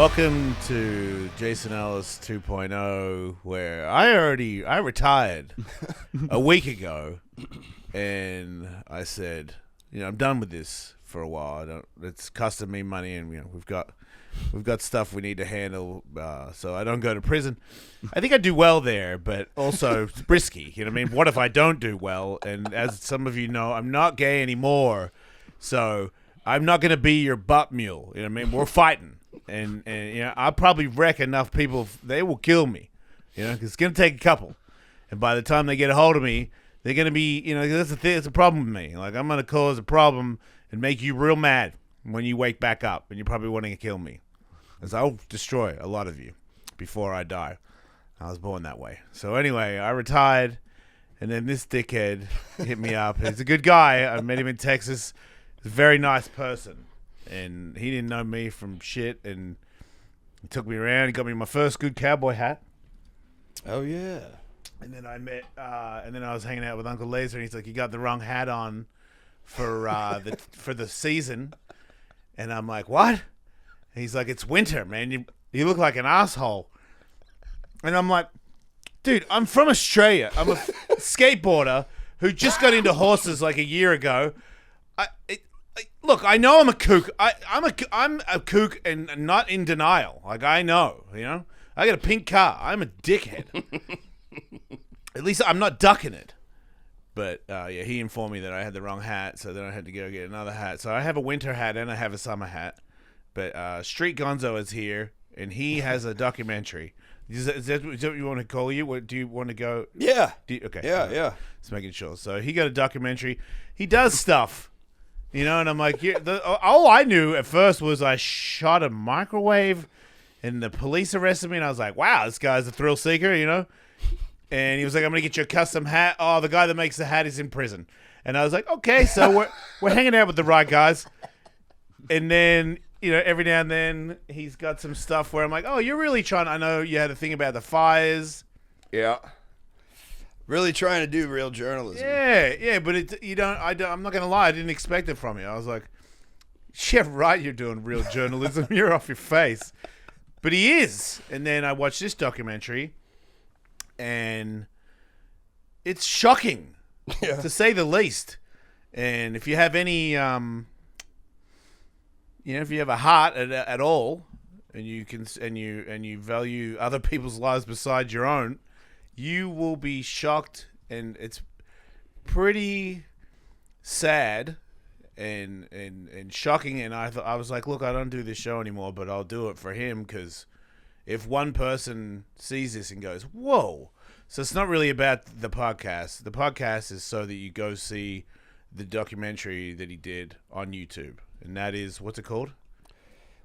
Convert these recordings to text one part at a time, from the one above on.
Welcome to Jason Ellis 2.0, where I retired a week ago, and I said, I'm done with this for a while. It's costing me money, and we've got stuff we need to handle, so I don't go to prison. I think I do well there, but also it's risky. You know what I mean? What if I don't do well? And as some of you know, I'm not gay anymore, so I'm not going to be your butt mule. You know what I mean? We're fighting. And I'll probably wreck enough people, they will kill me, because it's going to take a couple. And by the time they get a hold of me, they're going to be, that's the thing, it's a problem with me. Like, I'm going to cause a problem and make you real mad when you wake back up, and you're probably wanting to kill me. Because I'll destroy a lot of you before I die. I was born that way. So anyway, I retired, and then this dickhead hit me up. He's a good guy. I met him in Texas. He's a very nice person. And he didn't know me from shit, and he took me around. He got me my first good cowboy hat. Oh yeah. And then I was hanging out with Uncle Laser, and he's like, "You got the wrong hat on for the season." And I'm like, "What?" And he's like, "It's winter, man. You look like an asshole." And I'm like, "Dude, I'm from Australia. I'm a skateboarder who just got into horses like a year ago. Look, I know I'm a kook. I'm a kook and not in denial. Like, I know, I got a pink car. I'm a dickhead. At least I'm not ducking it. But, he informed me that I had the wrong hat, so then I had to go get another hat. So I have a winter hat and I have a summer hat. But Street Gonzo is here, and he has a documentary. Is that what you want to call you? Do you want to go? Yeah. Okay. Yeah. Just making sure. So he got a documentary. He does stuff. And I'm like, all I knew at first was I shot a microwave, and the police arrested me, and I was like, wow, this guy's a thrill seeker, And he was like, I'm going to get you a custom hat. Oh, the guy that makes the hat is in prison. And I was like, okay, so we're hanging out with the right guys. And then, every now and then he's got some stuff where I'm like, oh, you're really trying. I know you had a thing about the fires. Yeah. Really trying to do real journalism. Yeah, but I'm not gonna lie, I didn't expect it from you. I was like, yeah, right, you're doing real journalism. You're off your face. But he is. And then I watched this documentary, and it's shocking, to say the least. And if you have any, if you have a heart at all, and you value other people's lives besides your own, you will be shocked, and it's pretty sad and shocking. And I was like, look, I don't do this show anymore, but I'll do it for him, because if one person sees this and goes, whoa. So it's not really about the podcast. The podcast is so that you go see the documentary that he did on YouTube. And that is, what's it called?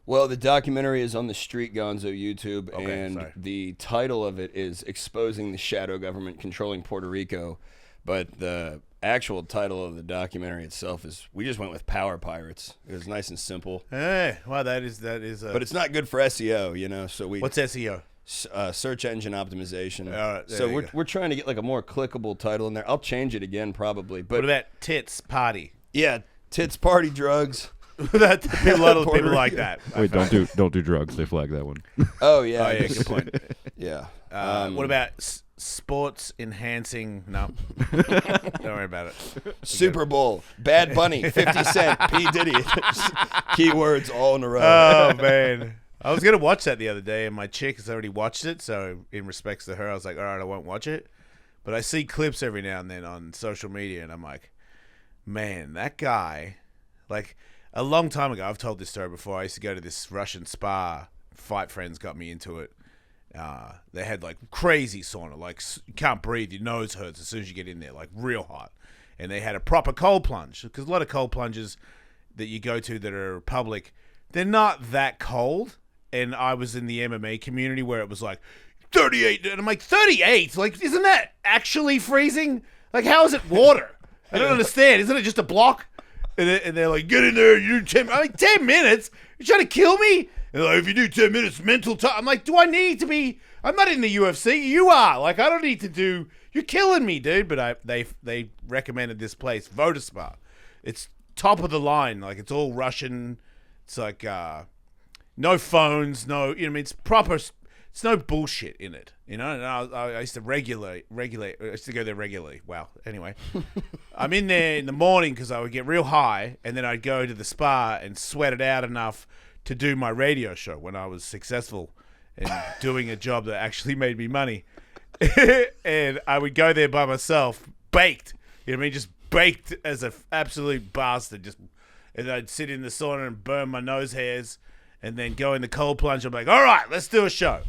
Well, the documentary is on the Street Gonzo YouTube, and sorry. The title of it is Exposing the Shadow Government Controlling Puerto Rico. But the actual title of the documentary itself is, we just went with Power Pirates. It was nice and simple. Hey, well, that is. But it's not good for SEO, so we... What's SEO? Search engine optimization. All right, so we're trying to get like a more clickable title in there. I'll change it again probably. But what about Tits Party? Yeah, Tits Party Drugs. A lot of people like that. Wait, don't do drugs. They flag that one. Oh yeah. Oh yeah, good point. Yeah. What about sports enhancing? No, don't worry about it. Super Bowl, Bad Bunny, 50 Cent, P Diddy. Keywords all in a row. Oh man, I was gonna watch that the other day, and my chick has already watched it. So in respects to her, I was like, all right, I won't watch it. But I see clips every now and then on social media, and I'm like, man, that guy, like. A long time ago, I've told this story before. I used to go to this Russian spa. Fight friends got me into it. They had like crazy sauna, like you can't breathe, your nose hurts as soon as you get in there, like real hot. And they had a proper cold plunge, because a lot of cold plunges that you go to that are public, they're not that cold. And I was in the MMA community where it was like 38, and I'm like, 38? Like, isn't that actually freezing? Like, how is it water? I don't understand. Isn't it just a block? And they're like, get in there, you do 10 I'm like, 10 minutes? You're trying to kill me? And like, if you do 10 minutes mental time, I'm like, do I need to be? I'm not in the UFC. You are. Like, I don't need to do. You're killing me, dude. But they recommended this place, Vodaspa. It's top of the line. Like, it's all Russian. It's like no phones, no, you know, what I mean, it's proper. It's no bullshit in it, you know. And I used to regulate. I used to go there regularly. Wow. Anyway, I'm in there in the morning because I would get real high, and then I'd go to the spa and sweat it out enough to do my radio show when I was successful in doing a job that actually made me money. And I would go there by myself, baked. You know what I mean? Just baked as an absolute bastard. And I'd sit in the sauna and burn my nose hairs, and then go in the cold plunge. I'm like, all right, let's do a show.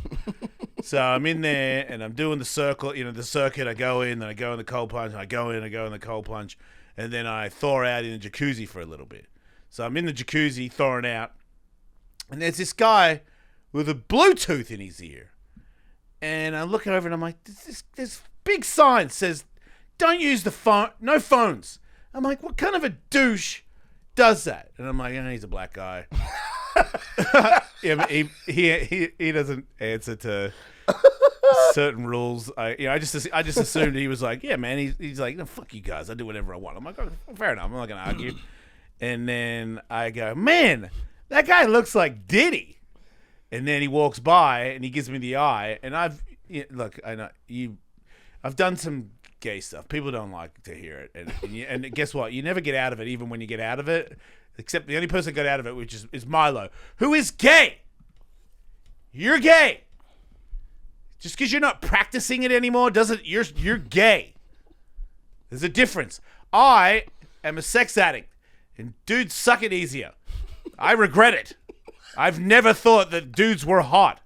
So I'm in there and I'm doing the circle, you know, the circuit. I go in, then I go in the cold plunge, and I go in the cold plunge, and then I thaw out in the jacuzzi for a little bit. So I'm in the jacuzzi thawing out, and there's this guy with a Bluetooth in his ear. And I look over and I'm like, this big sign says, don't use the phone, no phones. I'm like, what kind of a douche does that? And I'm like, he's a black guy. Yeah, he doesn't answer to certain rules. I just assumed he was like, yeah, man. He's like, no, fuck you guys. I do whatever I want. I'm like, oh, fair enough. I'm not gonna argue. And then I go, man, that guy looks like Diddy. And then he walks by and he gives me the eye. And I know I've done some gay stuff. People don't like to hear it. And guess what? You never get out of it, even when you get out of it. Except the only person that got out of it, which is Milo, who is gay. You're gay. Just because you're not practicing it anymore doesn't. You're gay. There's a difference. I am a sex addict, and dudes suck it easier. I regret it. I've never thought that dudes were hot.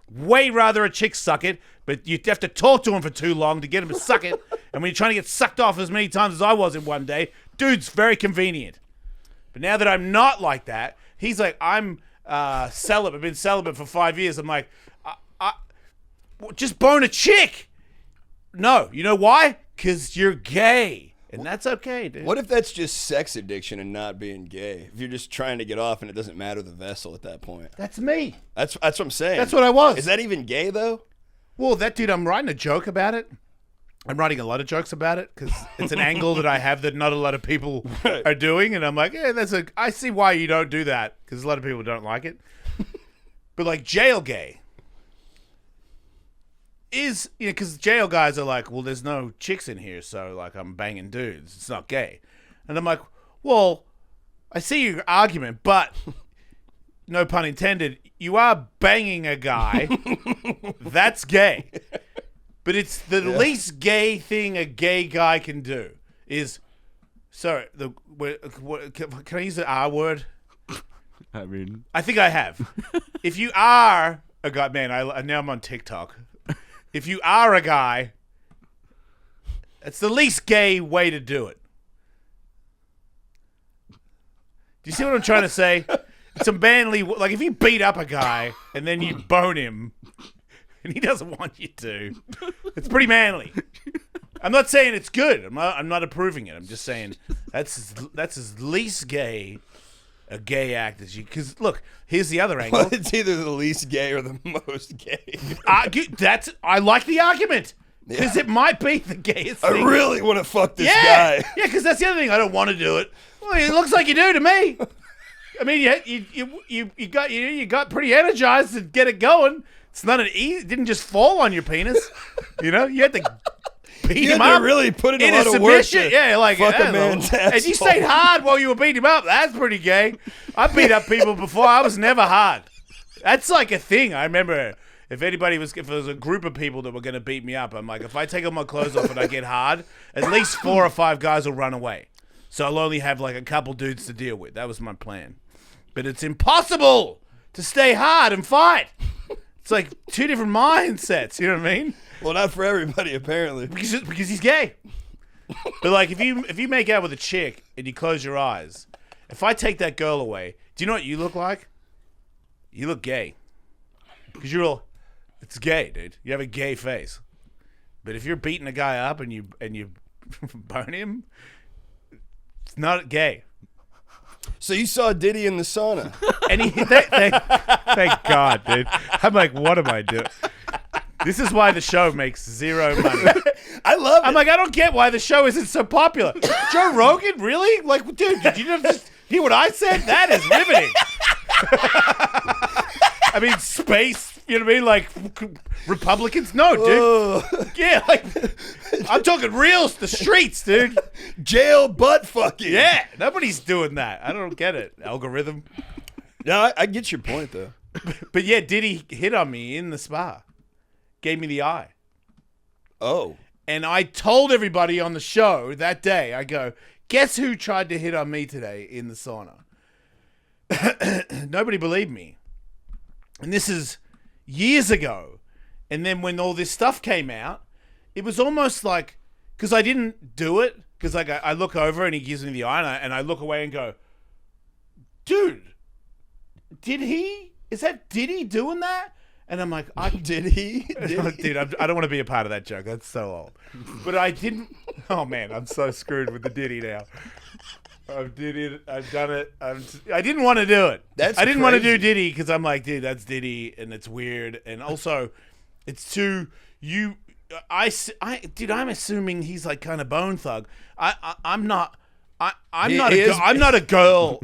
Way rather a chick suck it, but you have to talk to him for too long to get him to suck it. And when you're trying to get sucked off as many times as I was in one day, dude's very convenient. But now that I'm not like that, he's like, I'm celibate. I've been celibate for 5 years. I'm like, just bone a chick. No, you know why? Because you're gay. And that's okay, dude. What if that's just sex addiction and not being gay? If you're just trying to get off and it doesn't matter the vessel at that point. That's me. That's what I'm saying. That's what I was. Is that even gay, though? Well, that dude, I'm writing a joke about it. I'm writing a lot of jokes about it because it's an angle that I have that not a lot of people are doing. And I'm like, yeah, I see why you don't do that because a lot of people don't like it. But like jail gay is, you know, because jail guys are like, well, there's no chicks in here, so like I'm banging dudes. It's not gay. And I'm like, well, I see your argument, but no pun intended, you are banging a guy. That's gay. But it's the least gay thing a gay guy can do is, sorry, can I use the R word? I mean, I think I have. If you are a guy, man, now I'm on TikTok. If you are a guy, it's the least gay way to do it. Do you see what I'm trying to say? It's a manly, like if you beat up a guy and then you bone him and he doesn't want you to, it's pretty manly. I'm not saying it's good. I'm not approving it. I'm just saying that's as least gay a gay act as you. Because look, here's the other angle. Well, it's either the least gay or the most gay. I like the argument because it might be the gayest thing. I really want to fuck this guy. Yeah, because that's the other thing. I don't want to do it. Well, it looks like you do to me. I mean, you got pretty energized to get it going. It's not it didn't just fall on your penis. You know, you had to beat him up. Really put in a lot of work. Yeah, like fuck a man's asshole. And you stayed hard while you were beating him up. That's pretty gay. I beat up people before. I was never hard. That's like a thing. I remember if there was a group of people that were going to beat me up, I'm like, if I take all my clothes off and I get hard, at least 4 or 5 guys will run away. So I'll only have like a couple dudes to deal with. That was my plan. But it's impossible to stay hard and fight. It's like 2 different mindsets. You know what I mean? Well, not for everybody, apparently. Because he's gay. But like, if you make out with a chick and you close your eyes, if I take that girl away, do you know what you look like? You look gay. Because it's gay, dude. You have a gay face. But if you're beating a guy up and you burn him, it's not gay. So you saw Diddy in the sauna. And thank God, dude. I'm like, what am I doing? This is why the show makes 0 money. I love it. I'm like, I don't get why the show isn't so popular. Joe Rogan, really? Like, dude, did you just hear what I said? That is riveting. I mean, space. You know what I mean? Like Republicans? No, dude. Yeah, like I'm talking the streets, dude. Jail butt fucking. Yeah, nobody's doing that. I don't get it. Algorithm. No, I get your point though. But yeah, Diddy hit on me in the spa. Gave me the eye. Oh. And I told everybody on the show that day, I go, guess who tried to hit on me today in the sauna? Nobody believed me. And this is years ago. And then when all this stuff came out, it was almost like, because I didn't do it, because like I look over and he gives me the eye and I look away and go, dude, is that Diddy doing that? And I'm like, did he? Dude, I don't want to be a part of that joke. That's so old. But I didn't. Oh man, I'm so screwed with the Diddy now. I've done it. I didn't want to do it. I didn't want to do Diddy because I'm like, dude, that's Diddy, and it's weird, and also, it's too you. Dude, I'm assuming he's like kind of Bone Thug. I'm not. I'm not a girl.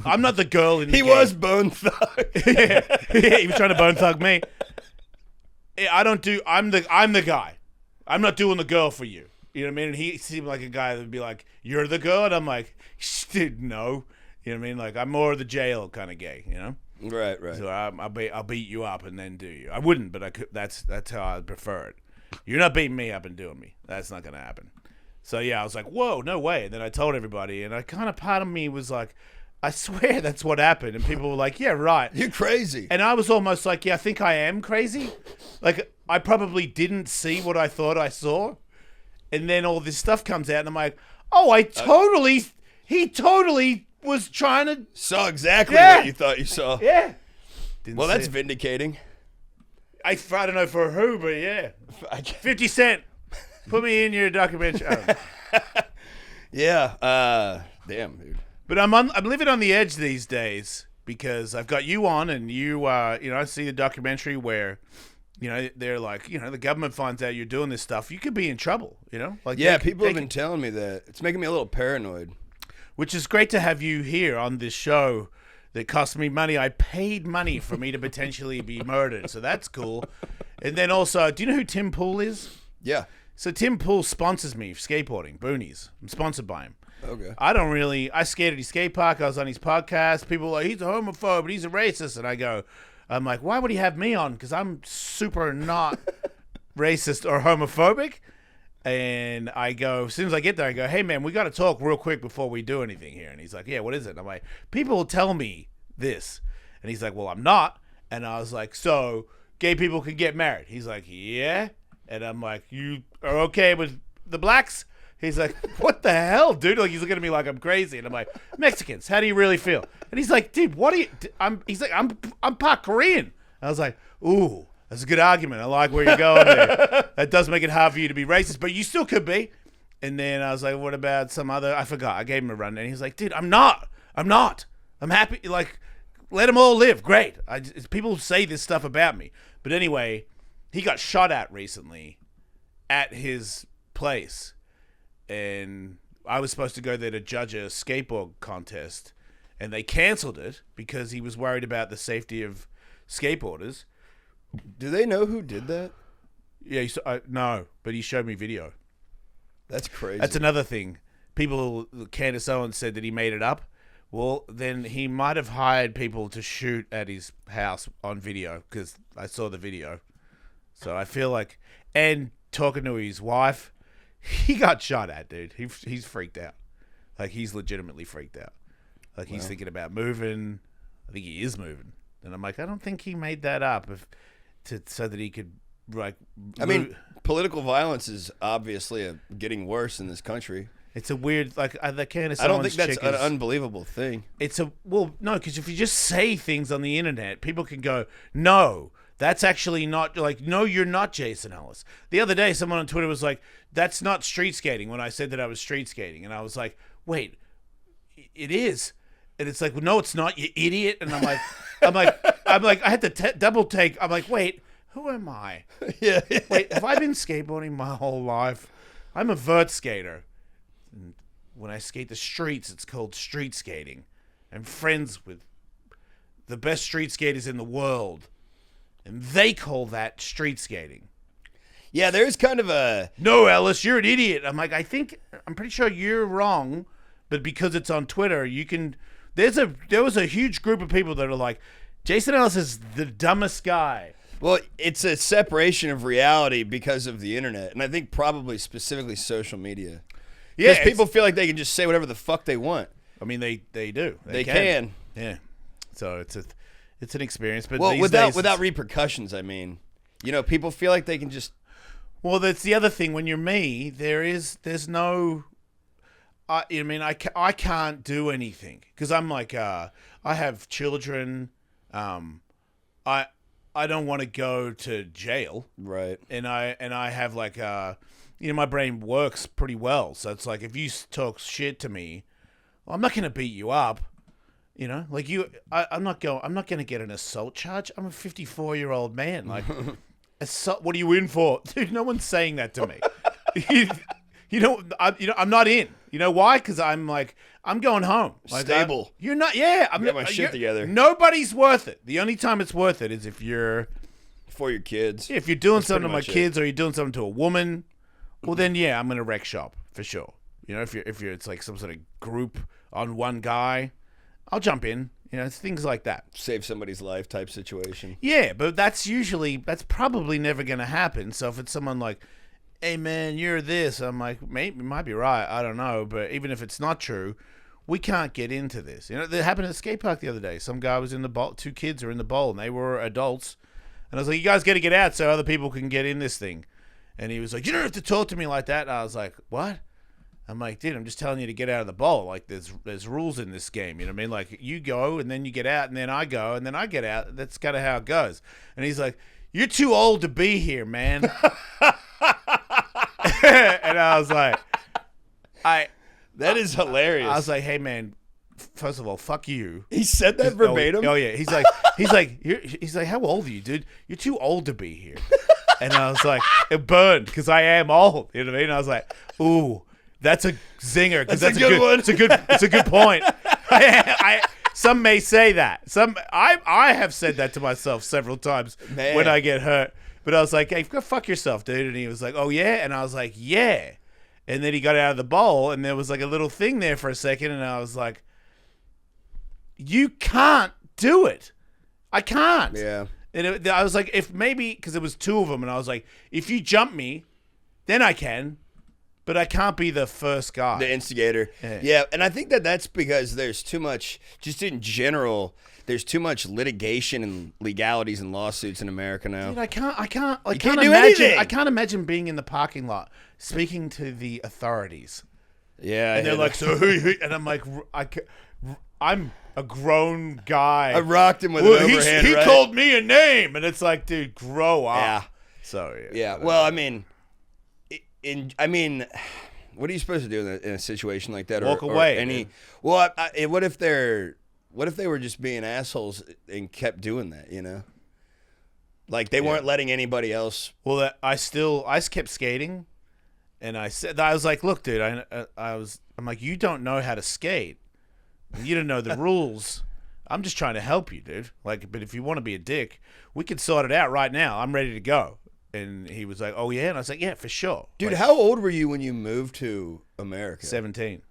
I'm not the girl in the game. He was Bone Thug. Yeah, he was trying to Bone Thug me. I'm the guy. I'm not doing the girl for you. You know what I mean? And he seemed like a guy that would be like, you're the girl? And I'm like, dude, no. You know what I mean? Like, I'm more the jail kind of gay, you know? Right. So I'll beat you up and then do you. I wouldn't, but I could. That's how I prefer it. You're not beating me up and doing me. That's not going to happen. So, yeah, I was like, whoa, no way. And then I told everybody, and I kind of, part of me was like, I swear that's what happened. And people were like, yeah, right. You're crazy. And I was almost like, yeah, I think I am crazy. Like, I probably didn't see what I thought I saw. And then all this stuff comes out, and I'm like, oh, he totally was trying to. Saw exactly what you thought you saw. Yeah. Well, that's vindicating. I don't know for who, but yeah. 50 Cent. Put me in your documentary. Yeah. Damn, dude. But I'm living on the edge these days because I've got you on, and I see the documentary where, they're like, the government finds out you're doing this stuff, you could be in trouble, Like people have been telling me that. It's making me a little paranoid. Which is great to have you here on this show that cost me money. I paid money for me to potentially be murdered, so that's cool. And then also, do you know who Tim Pool is? Yeah. So Tim Pool sponsors me for skateboarding, Boonies. I'm sponsored by him. Okay. I skated at his skate park. I was on his podcast. People were like, he's a homophobe, he's a racist. And I'm like, why would he have me on? Because I'm super not racist or homophobic. And I go, as soon as I get there, I go, hey, man, we got to talk real quick before we do anything here. And he's like, yeah, what is it? And I'm like, people tell me this. And he's like, well, I'm not. And I was like, so gay people can get married? He's like, yeah. And I'm like, you are okay with the blacks? He's like, what the hell, dude? Like, he's looking at me like I'm crazy. And I'm like, Mexicans, how do you really feel? And he's like, dude, what are you? He's like, I'm part Korean. I was like, ooh, that's a good argument. I like where you're going there. That does make it hard for you to be racist, but you still could be. And then I was like, what about some other? I forgot. I gave him a run. And he's like, dude, I'm not. I'm happy. Like, let them all live. Great. People say this stuff about me. But anyway, he got shot at recently at his place. And I was supposed to go there to judge a skateboard contest, and they canceled it because he was worried about the safety of skateboarders. Do they know who did that? Yeah, no, but he showed me video. That's crazy. That's another thing. Candace Owens said that he made it up. Well, then he might have hired people to shoot at his house on video because I saw the video. So I feel like, and talking to his wife, he got shot at, dude. He's freaked out. Like, he's legitimately freaked out. Like, he's thinking about moving. I think he is moving. And I'm like, I don't think he made that up so that he could, like... I mean, political violence is obviously getting worse in this country. It's a weird, like, the Candace I don't Owens think that's an unbelievable thing. No, because if you just say things on the internet, people can go, no, that's actually not, like, no, you're not Jason Ellis. The other day, someone on Twitter was like, that's not street skating, when I said that I was street skating. And I was like, wait, it is. And it's like, well, no, it's not, you idiot. And I'm like, I had to double take. I'm like, wait, who am I? Yeah. Wait, have I been skateboarding my whole life? I'm a vert skater. And when I skate the streets, it's called street skating. I'm friends with the best street skaters in the world. and they call that street skating. Yeah, there's kind of a... No, Ellis, you're an idiot. I'm like, I'm pretty sure you're wrong, but because it's on Twitter, you can... There was a huge group of people that are like, Jason Ellis is the dumbest guy. Well, it's a separation of reality because of the internet, and I think probably specifically social media. Yeah, Because people feel like they can just say whatever the fuck they want. I mean, they do. They can. Yeah. So it's an experience, but Well, these without days repercussions, I mean. You know, people feel like they can just... Well, that's the other thing. When you're me, there's no... I can't do anything because I'm like, I have children. I don't want to go to jail. Right. And I have like, my brain works pretty well. So it's like, if you talk shit to me, well, I'm not going to beat you up. You know, like I'm not going to get an assault charge. I'm a 54-year-old man. Like, assault, what are you in for? Dude, no one's saying that to me. I'm not in. You know why? Because I'm going home. Like, Stable. You're not. Yeah, I'm got my shit together. Nobody's worth it. The only time it's worth it is if you're for your kids. If you're doing That's something to my pretty much kids, or you're doing something to a woman, well then yeah, I'm gonna wreck shop for sure. You know, if you're it's like some sort of group on one guy, I'll jump in. You know, it's things like that. Save somebody's life type situation. Yeah, but that's probably never gonna happen. So if it's someone like, hey man, you're this, I'm like, maybe you might be right, I don't know, but even if it's not true, we can't get into this. You know, that happened at the skate park the other day. Some guy was in the bowl, 2 kids are in the bowl, and they were adults, and I was like, you guys got to get out so other people can get in this thing. And he was like, you don't have to talk to me like that. And I was like, what? I'm like, dude, I'm just telling you to get out of the bowl. Like, there's rules in this game. You know what I mean? Like, you go, and then you get out, and then I go, and then I get out. That's kind of how it goes. And he's like, you're too old to be here, man. And I was like, that is hilarious. I was like, hey, man, first of all, fuck you. He said that verbatim? Oh, yeah. He's like, how old are you, dude? You're too old to be here. And I was like, it burned because I am old. You know what I mean? I was like, ooh, that's a zinger because that's a good one. It's a good point. Some may say that. I have said that to myself several times when I get hurt. But I was like, hey, go fuck yourself, dude. And he was like, oh, yeah? And I was like, yeah. And then he got out of the bowl, and there was like a little thing there for a second, and I was like, you can't do it. I can't. Yeah. And I was like, if maybe, because there was 2 of them, and I was like, if you jump me, then I can, but I can't be the first guy. The instigator. Yeah, and I think that's because there's too much, just in general, there's too much litigation and legalities and lawsuits in America now. Dude, I can't do anything. I can't imagine being in the parking lot speaking to the authorities. Yeah. And they're like, so who? And I'm like, I'm a grown guy. I rocked him with an overhand He right. called me a name, and it's like, dude, grow up. Yeah. So yeah. Well, I mean, what are you supposed to do in a situation like that? Walk away. Well, what if they were just being assholes and kept doing that? You know, like they weren't letting anybody else. Well, I kept skating, and I was like, look, dude, I'm like, you don't know how to skate. You don't know the rules. I'm just trying to help you, dude. Like, but if you want to be a dick, we can sort it out right now. I'm ready to go. And he was like, oh, yeah? And I was like, yeah, for sure. Dude, like, how old were you when you moved to America? 17.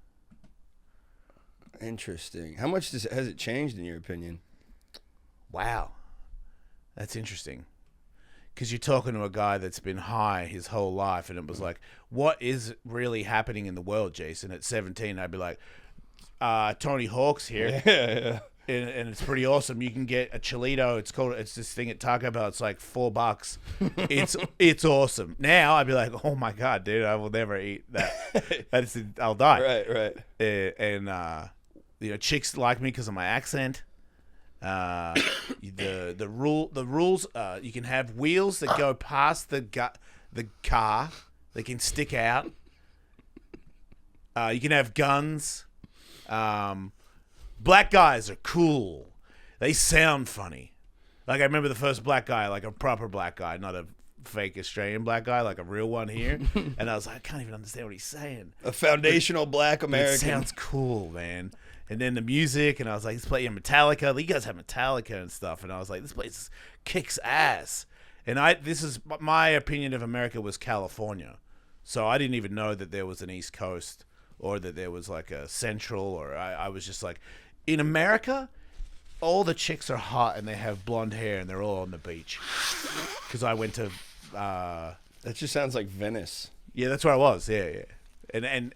Interesting. How much has it changed in your opinion? Wow. That's interesting. Because you're talking to a guy that's been high his whole life, and it was like, what is really happening in the world, Jason? At 17, I'd be like, Tony Hawk's here. Yeah. And it's pretty awesome. You can get a Cholito. It's this thing at Taco Bell. It's like $4. It's awesome. Now I'd be like, oh my god, dude, I will never eat that. I'll die. Right. Chicks like me because of my accent. The rules. You can have wheels that go past the car. They can stick out. You can have guns. Black guys are cool. They sound funny. Like, I remember the first black guy, like a proper black guy, not a fake Australian black guy, like a real one here. And I was like, I can't even understand what he's saying. A foundational black American. It sounds cool, man. And then the music, and I was like, this place, Metallica. You guys have Metallica and stuff. And I was like, this place kicks ass. And this is my opinion of America was California. So I didn't even know that there was an East Coast or that there was like a Central, or I was just like, in America, all the chicks are hot and they have blonde hair and they're all on the beach. Because I went to... that just sounds like Venice. Yeah, that's where I was. Yeah. And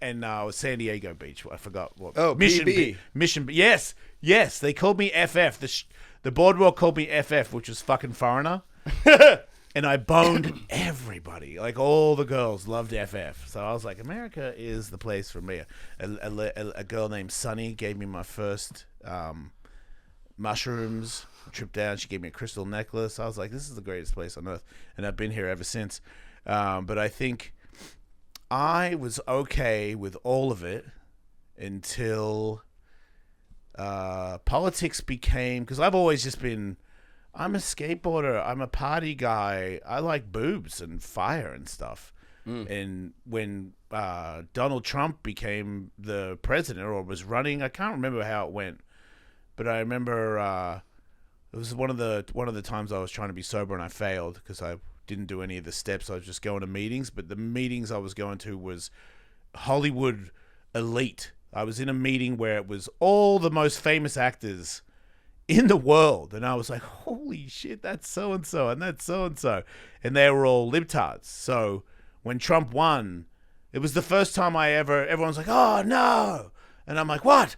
San Diego Beach. I forgot what. Oh, PB. Mission. Yes. They called me FF. The boardwalk called me FF, which was fucking foreigner. And I boned everybody. Like, all the girls loved FF. So I was like, America is the place for me. A girl named Sunny gave me my first mushrooms. Trip down. She gave me a crystal necklace. I was like, this is the greatest place on earth. And I've been here ever since. But I think I was okay with all of it until politics became... Because I've always just been... I'm a skateboarder. I'm a party guy. I like boobs and fire and stuff. And when Donald Trump became the president or was running, I can't remember how it went, but I remember it was one of the times I was trying to be sober and I failed because I didn't do any of the steps. I was just going to meetings, but the meetings I was going to was Hollywood elite. I was in a meeting where it was all the most famous actors in the world, and I was like, holy shit, that's so-and-so, and that's so-and-so, and they were all libtards. So when Trump won, it was the first time everyone's like, oh, no, and I'm like, what?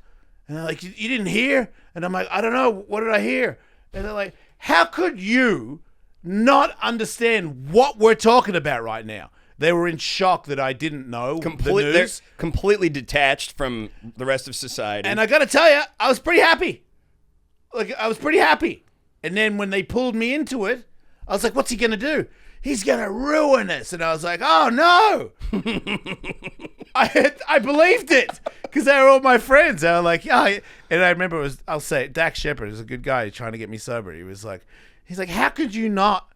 And they're like, you didn't hear? And I'm like, I don't know, what did I hear? And they're like, how could you not understand what we're talking about right now? They were in shock that I didn't know the news. They're completely detached from the rest of society. And I got to tell you, I was pretty happy. Like, I was pretty happy. And then when they pulled me into it, I was like, what's he going to do? He's going to ruin us. And I was like, oh, no. I believed it because they were all my friends. They were like, yeah. And I remember I'll say it, Dak Shepard is a good guy trying to get me sober. He's like, how could you not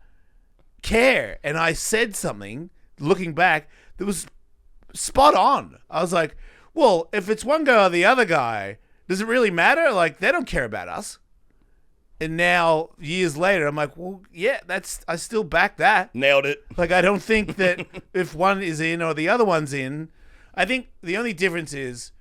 care? And I said something, looking back, that was spot on. I was like, well, if it's one guy or the other guy, does it really matter? Like, they don't care about us. And now, years later, I'm like, well, yeah, I still back that. Nailed it. Like, I don't think that if one is in or the other one's in, I think the only difference is,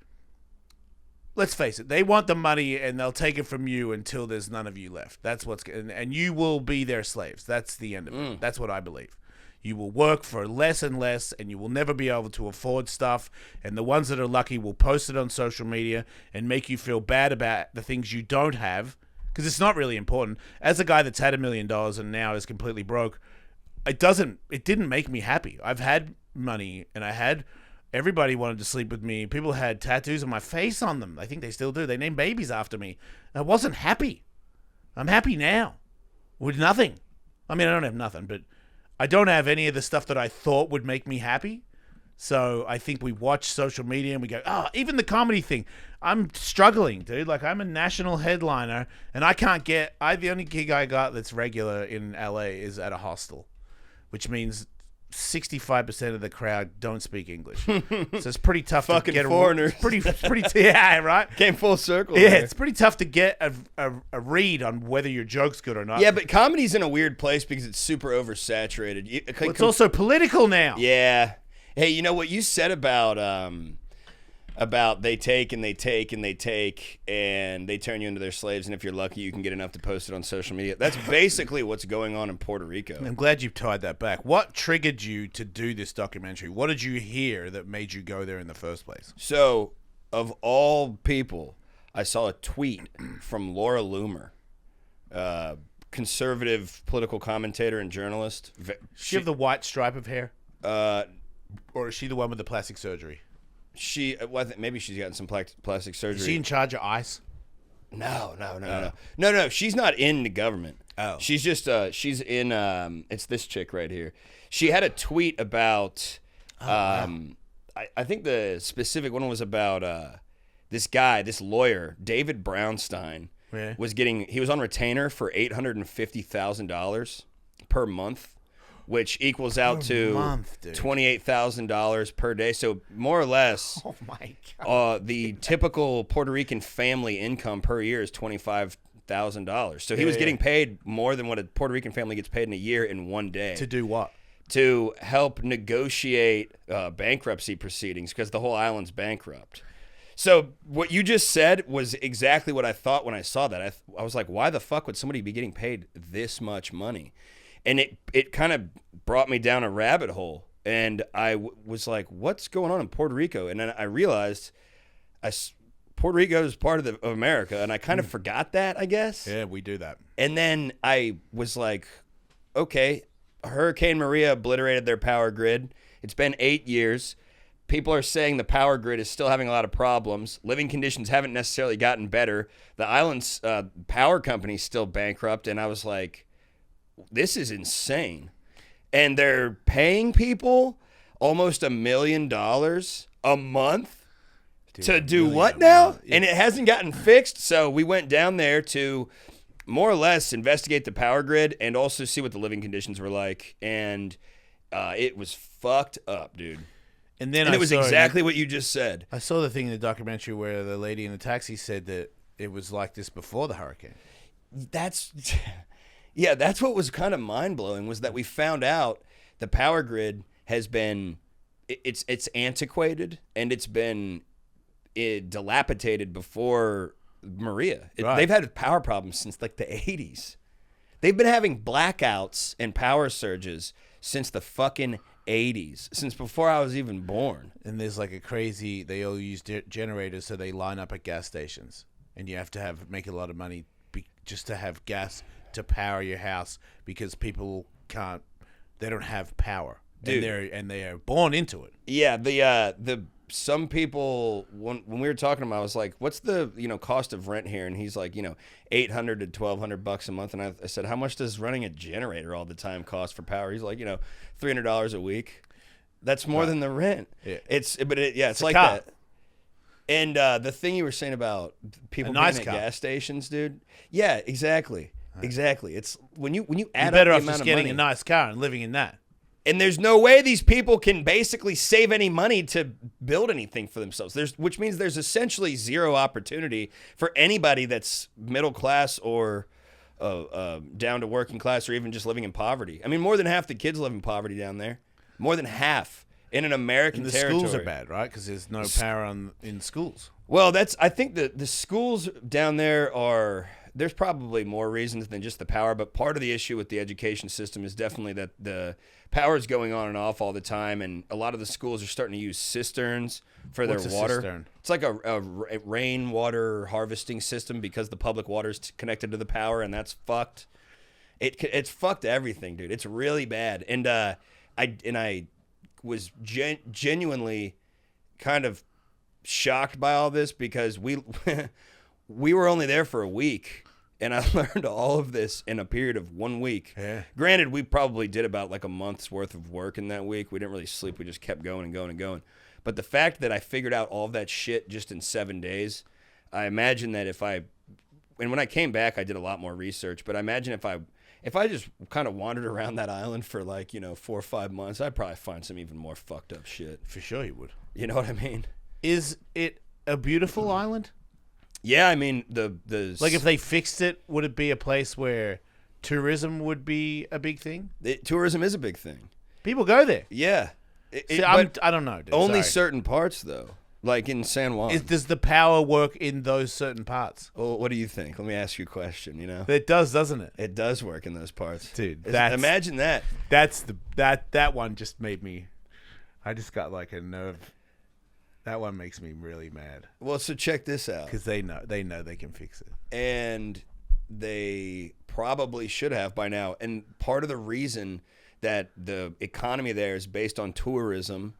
let's face it, they want the money and they'll take it from you until there's none of you left. That's and you will be their slaves. That's the end of it. That's what I believe. You will work for less and less, and you will never be able to afford stuff. And the ones that are lucky will post it on social media and make you feel bad about the things you don't have, because it's not really important. As a guy that's had $1 million and now is completely broke, it didn't make me happy. I've had money, and everybody wanted to sleep with me. People had tattoos of my face on them. I think they still do. They named babies after me. I wasn't happy. I'm happy now with nothing. I mean, I don't have nothing, but I don't have any of the stuff that I thought would make me happy. So I think we watch social media and we go, even the comedy thing. I'm struggling, dude. Like, I'm a national headliner and I can't the only gig I got that's regular in LA is at a hostel, which means 65% of the crowd don't speak English. So it's pretty tough Fucking to get foreigners. Yeah, right? Came full circle. Yeah, there. it's pretty tough to get a read on whether your joke's good or not. Yeah, but comedy's in a weird place because it's super oversaturated. It's also political now. Yeah. Hey, you know what you said about they take and they take and they take and they turn you into their slaves, and if you're lucky you can get enough to post it on social media. That's basically what's going on in Puerto Rico. I'm glad you've tied that back. What triggered you to do this documentary? What did you hear that made you go there in the first place? So, of all people, I saw a tweet from Laura Loomer, conservative political commentator and journalist. Does she have the white stripe of hair? Or is she the one with the plastic surgery? Maybe she's gotten some plastic surgery. Is she in charge of ICE? No. She's not in the government. Oh, she's just she's in. It's this chick right here. She had a tweet about. I think the specific one was about this lawyer, David Brownstein. Yeah. He was on retainer for $850,000 per month which equals out to month, dude. $28,000 per day. So more or less, Oh my god. the typical Puerto Rican family income per year is $25,000. So he was getting paid more than what a Puerto Rican family gets paid in a year in one day. To do what? To help negotiate bankruptcy proceedings because the whole island's bankrupt. So what you just said was exactly what I thought when I saw that. I was like, why the fuck would somebody be getting paid this much money? And it kind of brought me down a rabbit hole. And I was like, what's going on in Puerto Rico? And then I realized Puerto Rico is part of America. And I kind of forgot that, I guess. Yeah, we do that. And then I was like, okay, Hurricane Maria obliterated their power grid. It's been 8 years. People are saying the power grid is still having a lot of problems. Living conditions haven't necessarily gotten better. The island's power company's still bankrupt. And I was like, this is insane. And they're paying people almost $1 million a month to do what now? And it hasn't gotten fixed. So we went down there to more or less investigate the power grid and also see what the living conditions were like. And it was fucked up, dude. And then it was exactly what you just said. I saw the thing in the documentary where the lady in the taxi said that it was like this before the hurricane. That's what was kind of mind-blowing was that we found out the power grid has been it's antiquated and it's been dilapidated before Maria. Right. They've had power problems since like the 80s. They've been having blackouts and power surges since the fucking 80s, since before I was even born. And there's like they all use generators, so they line up at gas stations. And you have to make a lot of money just to have gas to power your house because people they don't have power. Dude. And they are born into it. Yeah, some people when we were talking to him, I was like, "What's the cost of rent here?" And he's like, $800 to $1,200 a month. And I said, "How much does running a generator all the time cost for power?" He's like, $300 a week. That's more than the rent. Yeah. It's like car. that. And the thing you were saying about people being at gas stations, dude. Yeah, exactly. Right. Exactly. It's when you add You're up better the off amount just of getting money, a nice car and living in that. and there's no way these people can basically save any money to build anything for themselves. Which means there's essentially zero opportunity for anybody that's middle class or down to working class or even just living in poverty. I mean, more than half the kids live in poverty down there. More than half in an American territory. The schools are bad, right? Because there's no power in schools. Well, I think the schools down there there's probably more reasons than just the power, but part of the issue with the education system is definitely that the power is going on and off all the time, and a lot of the schools are starting to use cisterns for their water. Cistern? It's like a rainwater harvesting system because the public water is connected to the power, and that's fucked. It's fucked everything, dude. It's really bad, and I was genuinely kind of shocked by all this because we were only there for a week. And I learned all of this in a period of 1 week. Yeah. Granted, we probably did about like a month's worth of work in that week. We didn't really sleep. We just kept going and going and going. But the fact that I figured out all of that shit just in 7 days, I imagine that and when I came back, I did a lot more research. But I imagine if I just kind of wandered around that island for 4 or 5 months, I'd probably find some even more fucked up shit. For sure you would. You know what I mean? Is it a beautiful island? Yeah, I mean like if they fixed it, would it be a place where tourism would be a big thing? Tourism is a big thing. People go there. Yeah. I don't know, dude. Only Sorry. certain parts though, like in San Juan. Does the power work in those certain parts? Well, what do you think? Let me ask you a question. It does, doesn't it? It does work in those parts, dude. Imagine that. That one just made me. I just got like a nerve. That one makes me really mad. Well, so check this out. Because they know they can fix it. And they probably should have by now. And part of the reason that the economy there is based on tourism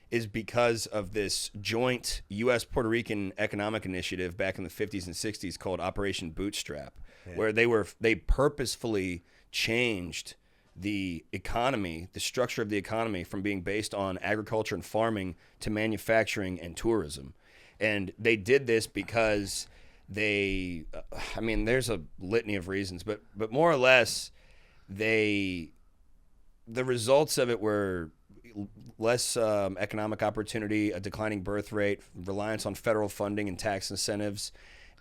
is because of this joint U.S.-Puerto Rican economic initiative back in the 50s and 60s called Operation Bootstrap, where they purposefully changed the economy, the structure of the economy from being based on agriculture and farming to manufacturing and tourism. And they did this because there's a litany of reasons, but more or less they the results of it were less economic opportunity, a declining birth rate, reliance on federal funding and tax incentives,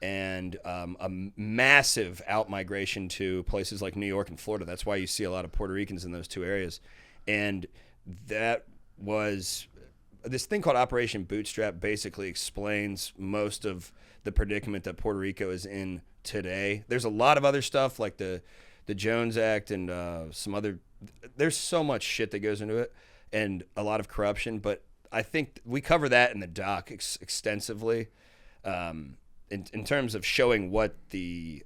and a massive out-migration to places like New York and Florida. That's why you see a lot of Puerto Ricans in those two areas. And that was this thing called Operation Bootstrap basically explains most of the predicament that Puerto Rico is in today. There's a lot of other stuff like the Jones Act and some other – there's so much shit that goes into it and a lot of corruption. But I think we cover that in the doc extensively in terms of showing what the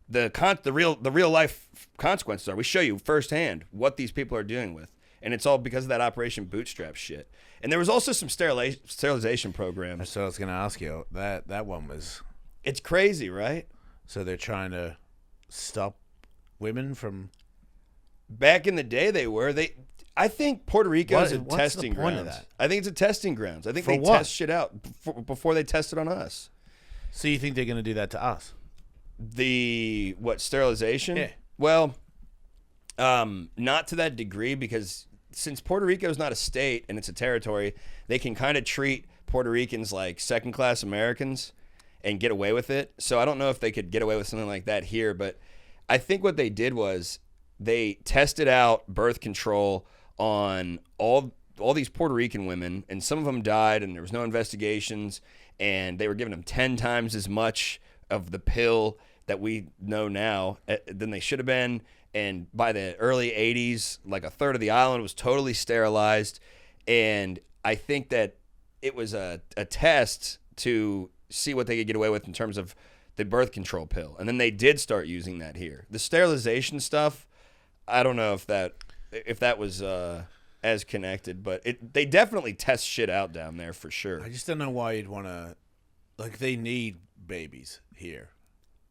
the real life consequences are. We show you firsthand what these people are dealing with. And it's all because of that Operation Bootstrap shit. And there was also some sterilization programs. That's what I was going to ask you. That one was... It's crazy, right? So they're trying to stop women from... Back in the day, they were. I think Puerto Rico is a testing the point grounds. of that? I think it's a testing grounds. I think For they what? test shit out before they test it on us. So you think they're going to do that to us? Sterilization? Yeah. Well, not to that degree because... Since Puerto Rico is not a state and it's a territory, they can kind of treat Puerto Ricans like second-class Americans and get away with it. So I don't know if they could get away with something like that here, but I think what they did was they tested out birth control on all these Puerto Rican women, and some of them died, and there was no investigations, and they were giving them 10 times as much of the pill that we know now than they should have been. And by the early 80s, like a third of the island was totally sterilized. And I think that it was a test to see what they could get away with in terms of the birth control pill. And then they did start using that here. The sterilization stuff, I don't know if that was as connected, but they definitely test shit out down there for sure. I just don't know why you'd want to... Like, they need babies here.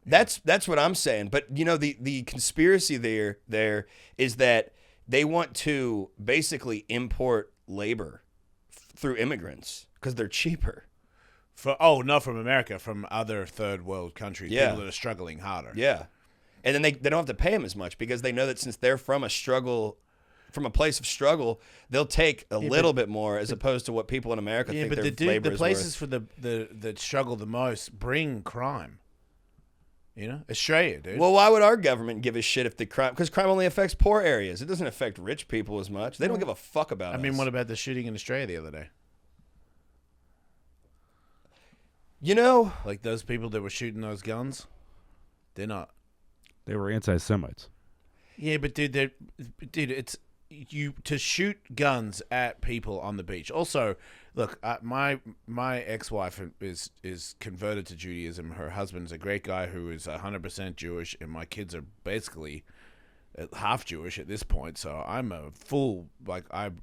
That's what I'm saying. But, the conspiracy there is that they want to basically import labor through immigrants because they're cheaper. Not from America, from other third world countries, Yeah. people that are struggling harder. Yeah. And then they don't have to pay them as much because they know that since they're from a place of struggle, they'll take a little bit more as opposed to what people in America think their labor the is places worth. for that struggle the most bring crime. Australia, dude. Well, why would our government give a shit if the crime... Because crime only affects poor areas. It doesn't affect rich people as much. They don't give a fuck about us. what about the shooting in Australia the other day? Like those people that were shooting those guns, they're not. They were anti-Semites. Yeah, but dude, it's you to shoot guns at people on the beach. Also, look, my ex-wife is converted to Judaism. Her husband's a great guy who is 100% Jewish, and my kids are basically half Jewish at this point. So I'm a full I'm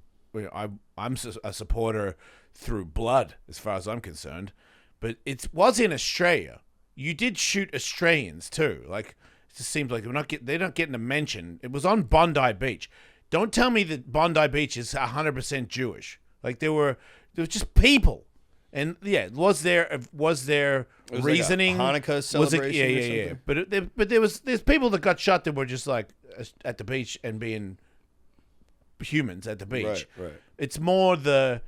a supporter through blood as far as I'm concerned. But it was in Australia. You did shoot Australians too. Like it just seems like they're not getting a mention. It was on Bondi Beach. Don't tell me that Bondi Beach is 100% Jewish. Like there was just people, and yeah, was there reasoning? Like a Hanukkah celebration. Yeah. But there's people that got shot that were just like at the beach and being humans at the beach. Right. It's more to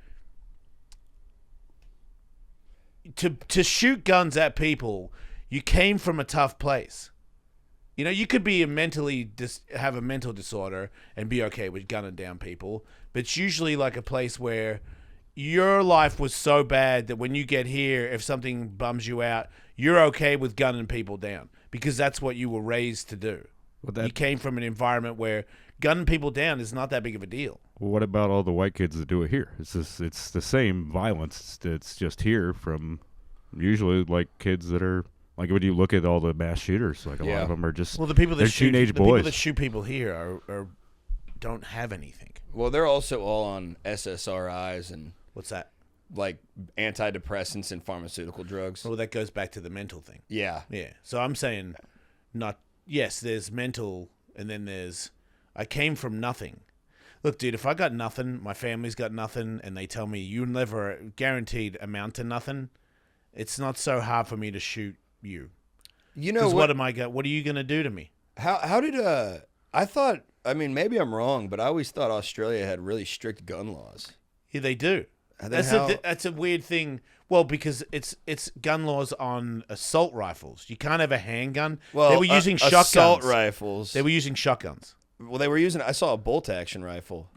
shoot guns at people. You came from a tough place. You could be have a mental disorder and be okay with gunning down people, but it's usually like a place where your life was so bad that when you get here, if something bums you out, you're okay with gunning people down because that's what you were raised to do. You came from an environment where gunning people down is not that big of a deal. Well, what about all the white kids that do it here? It's the same violence. It's just here from usually like kids that are. Like when you look at all the mass shooters, like a lot of them are just the people that shoot teenage boys. People that shoot people here don't have anything. Well, they're also all on SSRIs and What's that? Like antidepressants and pharmaceutical drugs. Well, that goes back to the mental thing. Yeah. So I'm saying, there's mental, and then there's I came from nothing. Look, dude, if I got nothing, my family's got nothing, and they tell me you never guaranteed amount to nothing, it's not so hard for me to shoot you. What am I what are you gonna do to me? How did I thought I mean, maybe I'm wrong, but I always thought Australia had really strict gun laws. Yeah, they do. That's a weird thing. Well, because it's gun laws on assault rifles. You can't have a handgun. Well, they were using shotguns. Assault rifles. They were using shotguns. Well, they were using. I saw a bolt-action rifle.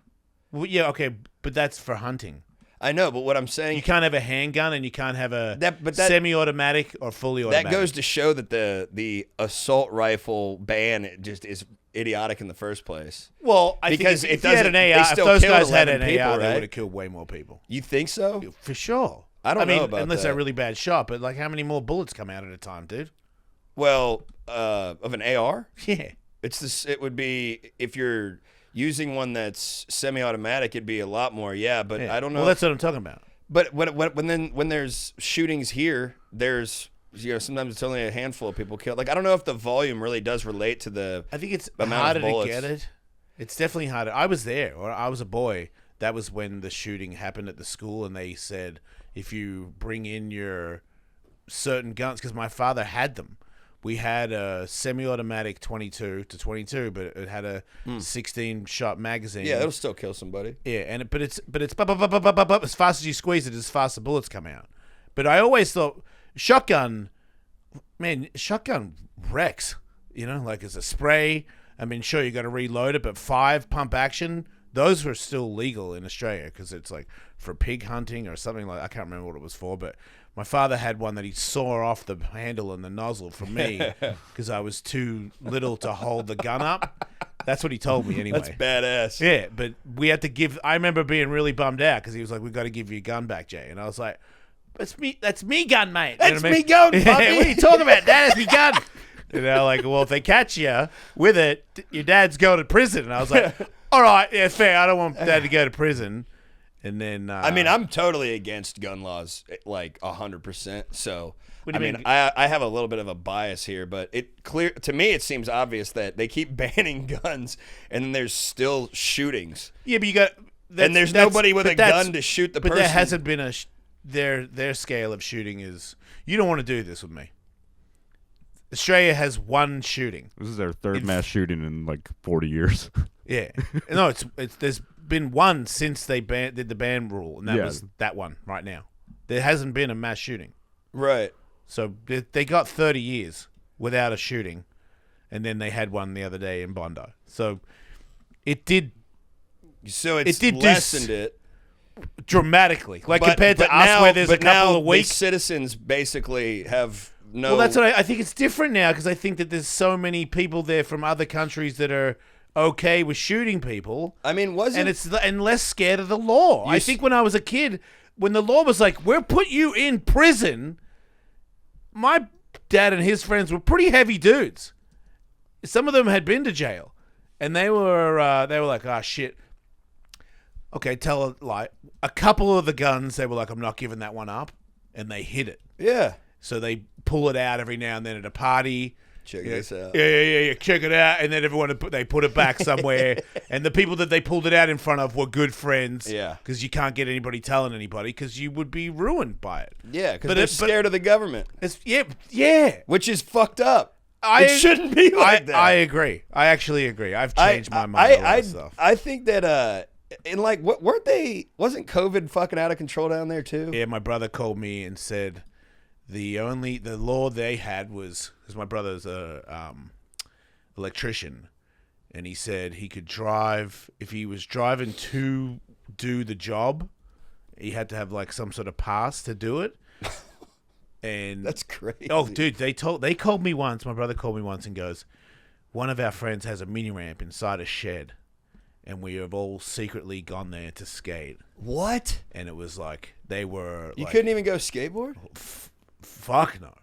Well, yeah, okay, but that's for hunting. I know, but what I'm saying, you can't have a handgun and you can't have a that semi-automatic or fully automatic. That goes to show that the assault rifle ban just is idiotic in the first place. Well, I because think if you had an AR, if those guys had an AR, they would have killed way more people. You think so? For sure. I don't know about unless that. they're a really bad shot, but like how many more bullets come out at a time, dude? Well, of an AR? Yeah. It would be, if you're using one that's semi-automatic, it'd be a lot more, but I don't know. Well, that's what I'm talking about. But when there's shootings here, there's sometimes it's only a handful of people killed. Like, I don't know if the volume really does relate to the I think it's amount harder of bullets. to get it. It's definitely harder. I was there, or I was a boy. That was when the shooting happened at the school, and they said if you bring in your certain guns, because my father had them. We had a semi-automatic 22 to 22, but it had a 16-shot magazine. Yeah, it'll still kill somebody. Yeah, but it's as fast as you squeeze it, as fast as the bullets come out. But I always thought shotgun wrecks. You know, like as a spray. I mean, sure you got to reload it, but 5 pump action, those were still legal in Australia because it's like for pig hunting or something like. I can't remember what it was for, but. My father had one that he saw off the handle and the nozzle from me because I was too little to hold the gun up. That's what he told me anyway. That's badass. Yeah, but we had to give... I remember being really bummed out because he was like, we've got to give you your gun back, Jay. And I was like, that's me gun, mate. That's me gun, puppy. What are you talking about? That's me gun. And they're like, well, if they catch you with it, your dad's going to prison. And I was like, all right, yeah, fair. I don't want dad to go to prison. And then, I mean, I'm totally against gun laws, like 100%. So, What do you mean? I have a little bit of a bias here, but to me, it seems obvious that they keep banning guns, and then there's still shootings. Yeah, but you got, and there's nobody with a gun to shoot the person. But there hasn't been their scale of shooting is. You don't want to do this with me. Australia has one shooting. This is their third mass shooting in like 40 years. Yeah, no, it's there's been one since they did the ban rule, and that was that one right now. There hasn't been a mass shooting, right? So they got 30 years without a shooting, and then they had one the other day in Bondi. So it did. So it did lessened it dramatically, like compared to us, where there's a couple of weeks. The citizens basically have no. Well, that's what I think. It's different now because I think that there's so many people there from other countries that are okay with shooting people. I mean, and less scared of the law. I think when I was a kid, when the law was like, "We'll put you in prison," my dad and his friends were pretty heavy dudes. Some of them had been to jail, and they were like, "Ah, shit." Okay, a couple of the guns, they were like, "I'm not giving that one up," and they hid it. Yeah. So they pull it out every now and then at a party. Check this out. Yeah. Check it out, and then they put it back somewhere. And the people that they pulled it out in front of were good friends. Yeah, because you can't get anybody telling anybody because you would be ruined by it. Yeah, because they're scared of the government. Yeah, which is fucked up. It shouldn't be like that. I agree. I actually agree. I've changed my mind on that stuff. I think that wasn't COVID fucking out of control down there too? Yeah, my brother called me and said. The law they had was because my brother's a electrician, and he said he could drive if he was driving to do the job, he had to have like some sort of pass to do it. And that's crazy. Oh, dude, they called me once. My brother called me once and goes, "One of our friends has a mini ramp inside a shed, and we have all secretly gone there to skate." What? And it was like they were. You couldn't even go skateboard. Fuck no.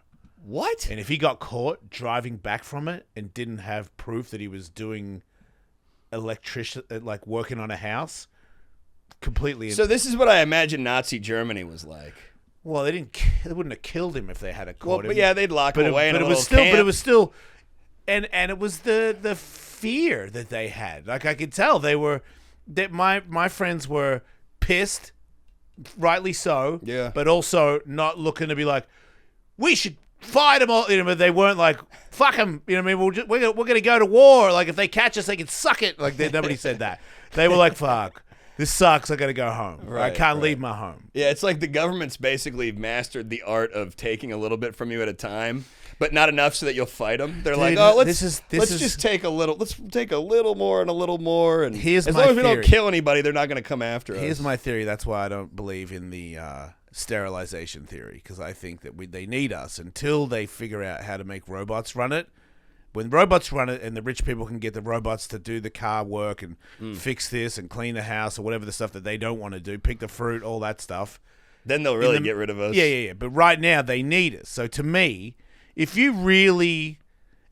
What? And if he got caught driving back from it and didn't have proof that he was doing like working on a house, completely. So this is what I imagine Nazi Germany was like. Well, they wouldn't have killed him if they had caught him. But yeah, they'd lock him away in a little camp. But it was still, and it was the fear that they had. Like I could tell that my friends were pissed, rightly so. Yeah. But also not looking to be like, we should fight them all. You know, but they weren't like, fuck them. You know what I mean? We're going to go to war. Like, if they catch us, they can suck it. Like, nobody said that. They were like, fuck. This sucks. I got to go home. I can't leave my home. Yeah, it's like the government's basically mastered the art of taking a little bit from you at a time, but not enough so that you'll fight them. They're like, oh, let's just take a little. Let's take a little more and a little more. And here's as my long as we theory. don't kill anybody, they're not going to come after us. Here's my theory. That's why I don't believe in the sterilization theory, because I think that they need us until they figure out how to make robots run it. When robots run it and the rich people can get the robots to do the car work and fix this and clean the house or whatever the stuff that they don't want to do, pick the fruit, all that stuff. Then they'll really get rid of us. Yeah. But right now they need us. So to me, if you really,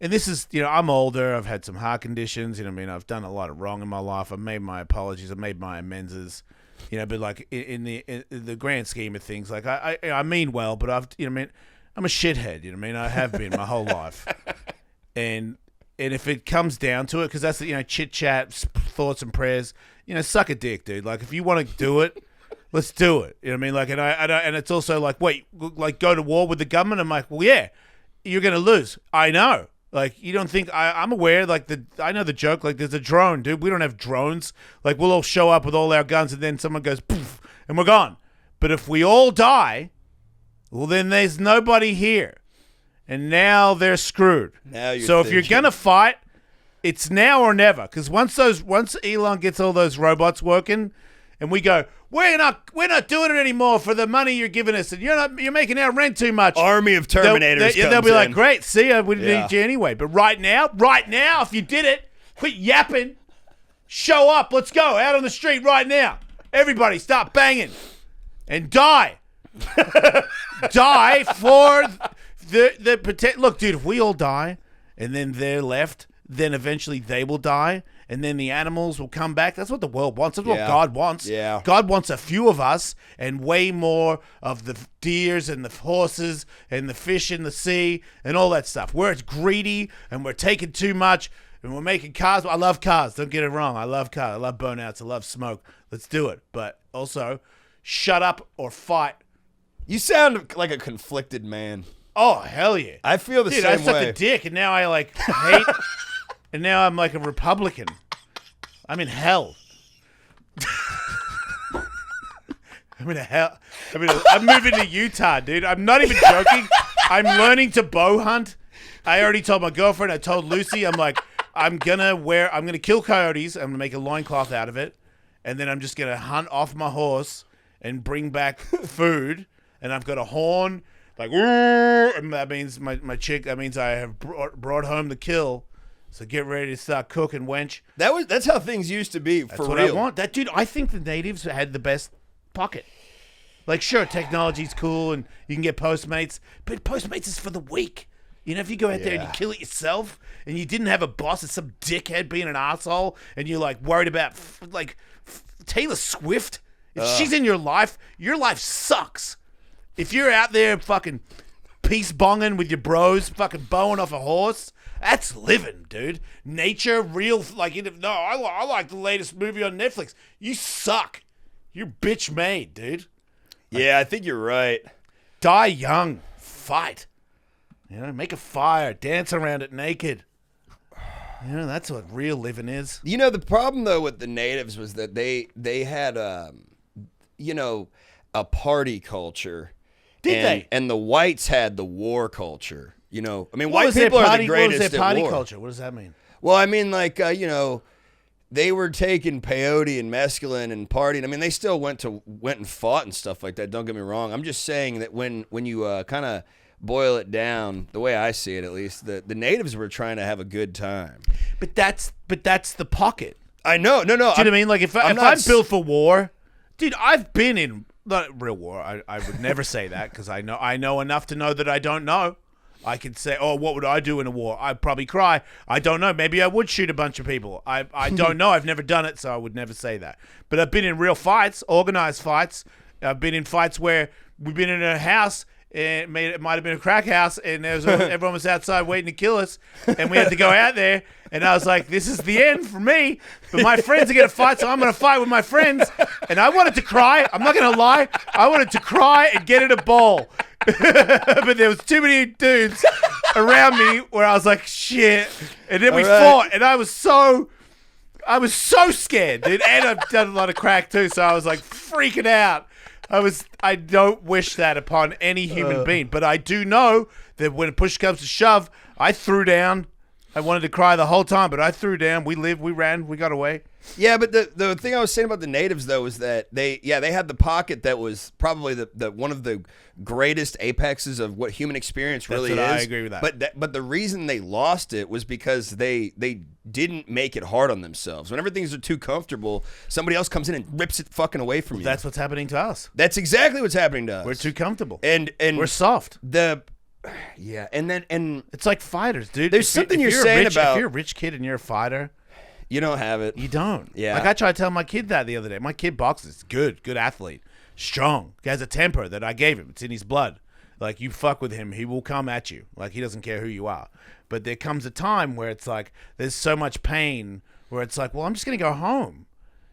and this is, I'm older, I've had some heart conditions, I've done a lot of wrong in my life. I've made my apologies. I've made my amends. But like in the grand scheme of things, like I mean well, but I'm a shithead. I have been my whole life. And if it comes down to it, because that's chit chat, thoughts and prayers, suck a dick, dude. Like if you want to do it, let's do it. Like, and it's also like, wait, like go to war with the government. I'm like, well, yeah, you're gonna lose. I know. Like you don't think I'm aware? Like I know the joke. Like there's a drone, dude. We don't have drones. Like we'll all show up with all our guns, and then someone goes poof, and we're gone. But if we all die, well, then there's nobody here. And now they're screwed. So if you're gonna fight, it's now or never. Because once Elon gets all those robots working, and we go, we're not doing it anymore for the money you're giving us, and you're making our rent too much. Army of Terminators. They'll be like, great, see ya, we didn't need you anyway. But right now, if you did it, quit yapping, show up, let's go out on the street right now. Everybody, start banging, and die. Die for. Look, dude, if we all die and then they're left, then eventually they will die and then the animals will come back. That's what the world wants. That's what God wants. Yeah. God wants a few of us and way more of the deers and the horses and the fish in the sea and all that stuff. Where it's greedy and we're taking too much and we're making cars. I love cars. Don't get it wrong. I love cars. I love burnouts. I love smoke. Let's do it. But also, shut up or fight. You sound like a conflicted man. Oh, hell yeah. I feel the same way. I sucked a dick, and now I, hate, and now I'm like a Republican. I'm in hell. I'm moving to Utah, dude. I'm not even joking. I'm learning to bow hunt. I already told my girlfriend, I told Lucy, I'm like, I'm gonna kill coyotes. I'm gonna make a loincloth out of it, and then I'm just gonna hunt off my horse and bring back food, and I've got a horn. Like, and that means my chick. That means I have brought home the kill. So get ready to start cooking, wench. That's how things used to be. That's what real. I want. That dude. I think the natives had the best pocket. Like, sure, technology's cool and you can get Postmates, but Postmates is for the weak. If you go out there and you kill it yourself, and you didn't have a boss and some dickhead being an asshole, and you're like worried about Taylor Swift. If she's in your life sucks. If you're out there fucking peace bonging with your bros, fucking bowing off a horse, that's living, dude. Nature, real, I like the latest movie on Netflix. You suck. You're bitch made, dude. Yeah, I think you're right. Die young. Fight. Make a fire. Dance around it naked. That's what real living is. The problem, though, with the natives was that they had, a party culture. Did they? And the whites had the war culture. White was people are party, the greatest what was their party at war. culture? What does that mean? Well, I mean, they were taking peyote and mescaline and partying. They still went and fought and stuff like that. Don't get me wrong. I'm just saying that when you kind of boil it down, the way I see it at least, the natives were trying to have a good time. But that's the pocket. I know. No. Do you know what I mean? Like if I'm built for war, dude, I've been in. Not real war. I would never say that because I know enough to know that I don't know. I could say, oh, what would I do in a war? I'd probably cry. I don't know. Maybe I would shoot a bunch of people. I don't know. I've never done it, so I would never say that. But I've been in real fights, organized fights. I've been in fights where we've been in a house and it might have been a crack house, and everyone was outside waiting to kill us, and we had to go out there, and I was like, this is the end for me, but my friends are going to fight, so I'm going to fight with my friends, and I wanted to cry. I'm not going to lie. I wanted to cry and get in a bowl but there was too many dudes around me where I was like, shit. And then we fought, and I was so scared, dude. And I've done a lot of crack too, so I was like freaking out. I don't wish that upon any human being, but I do know that when push comes to shove, I threw down. I wanted to cry the whole time, but I threw down. We lived, we ran, we got away. Yeah, but the thing I was saying about the natives though is that they had the pocket that was probably the one of the greatest apexes of what human experience really is. I agree with that. But the reason they lost it was because they didn't make it hard on themselves. Whenever things are too comfortable, somebody else comes in and rips it fucking away from you. That's what's happening to us. That's exactly what's happening to us. We're too comfortable. And we're soft. And it's like fighters, dude. There's something you're saying about if you're a rich kid and you're a fighter, you don't have it. You don't. Yeah. Like I tried to tell my kid that the other day. My kid boxes. Good athlete. Strong. He has a temper that I gave him. It's in his blood. Like you fuck with him, he will come at you. Like he doesn't care who you are. But there comes a time where it's like there's so much pain where it's like, well, I'm just going to go home.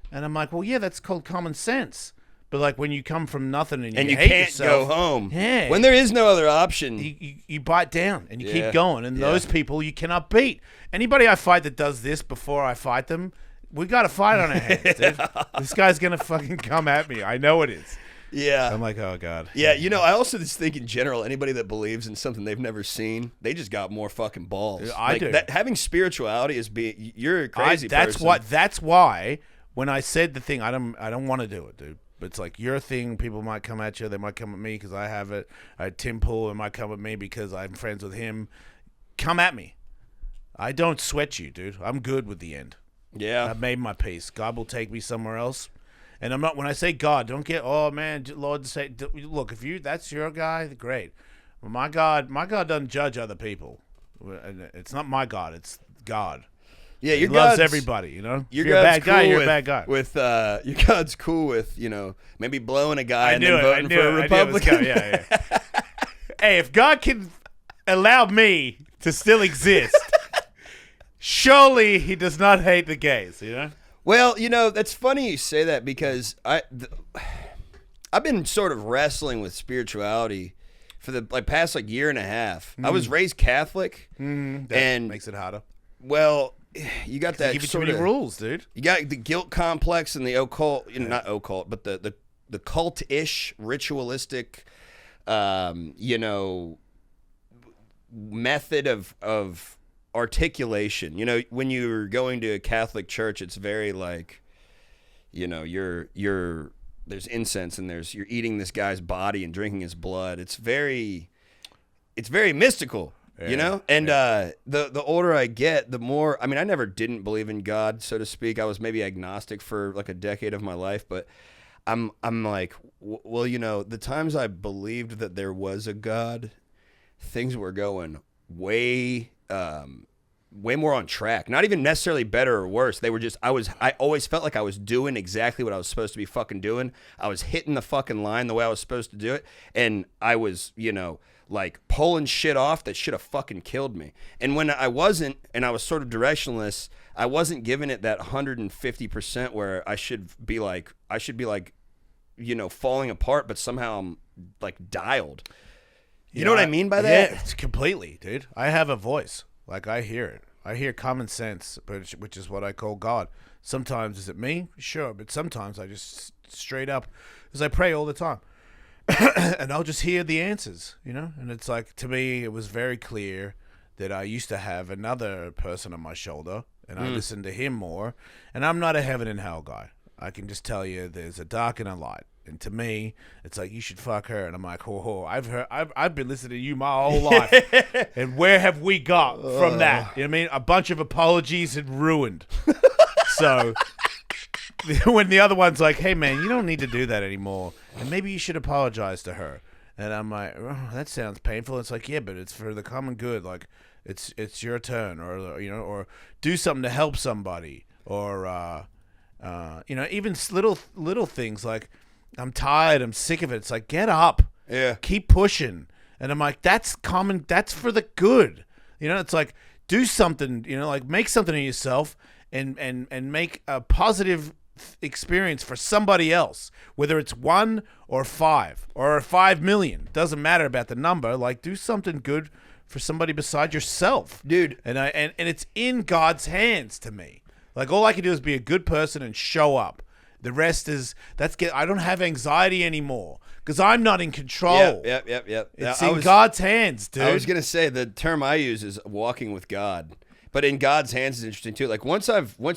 And I'm like, well, yeah, that's called common sense. But like when you come from nothing and you hate can't yourself, go home. Yeah. When there is no other option. You bite down and you keep going. And those people you cannot beat. Anybody I fight that does this before I fight them, we got a fight on our hands, dude. This guy's going to fucking come at me. I know it is. Yeah. I'm like, oh, God. Yeah, I also just think in general, anybody that believes in something they've never seen, they just got more fucking balls. I do. Having spirituality is you're a crazy person. That's why when I said the thing, I don't want to do it, dude. But it's like your thing. People might come at you. They might come at me because I have it. Tim Pool might come at me because I'm friends with him. Come at me. I don't sweat you, dude. I'm good with the end. Yeah. I've made my peace. God will take me somewhere else. And I'm not, when I say God, don't get, oh man, Lord, say, look, if that's your guy, great. Well, my God doesn't judge other people. It's not my God, it's God. Yeah, he loves everybody, you know? You're a bad guy, you're a bad guy. Your God's cool with, maybe blowing a guy and then voting for a Republican. Yeah. Hey, if God can allow me to still exist, surely he does not hate the gays, you know? Well, that's funny you say that because I've been sort of wrestling with spirituality for the past year and a half. I was raised Catholic, and makes it harder. Well, you got that give you too many rules, dude. You got the guilt complex and the occult, not occult, but the cult-ish, ritualistic, method of articulation. When you're going to a Catholic church, it's very you're there's incense and you're eating this guy's body and drinking his blood. It's very mystical, And the older I get, the more. I mean, I never didn't believe in God, so to speak. I was maybe agnostic for a decade of my life, but I'm like, well, the times I believed that there was a God, things were going way more on track. Not even necessarily better or worse. They were just, I always felt like I was doing exactly what I was supposed to be fucking doing. I was hitting the fucking line the way I was supposed to do it. And I was, pulling shit off that should have fucking killed me. And when I wasn't, and I was sort of directionless, I wasn't giving it that 150% where I should be falling apart, but somehow I'm dialed. You know what I mean by that? Yeah, it's completely, dude. I have a voice. I hear it. I hear common sense, which is what I call God. Sometimes, is it me? Sure. But sometimes I just straight up, because I pray all the time. And I'll just hear the answers, And it's to me, it was very clear that I used to have another person on my shoulder, and I listened to him more. And I'm not a heaven and hell guy. I can just tell you there's a dark and a light. And to me, it's you should fuck her. And I'm like, I've been listening to you my whole life. And where have we got from that? You know what I mean? A bunch of apologies and ruined. So when the other one's like, hey man, you don't need to do that anymore. And maybe you should apologize to her. And I'm like, oh, that sounds painful. It's yeah, but it's for the common good. It's your turn, or do something to help somebody, or even little things like, I'm tired, I'm sick of it. It's get up. Yeah. Keep pushing. And I'm like, that's common, that's for the good. It's do something, make something of yourself and make a positive experience for somebody else, whether it's 1 or 5 or 5 million. Doesn't matter about the number. Like, do something good for somebody beside yourself, dude. And it's in God's hands to me. Like, all I can do is be a good person and show up. The rest is I don't have anxiety anymore because I'm not in control. Yep. It's in God's hands, dude. I was gonna say the term I use is walking with God, but in God's hands is interesting too. Like once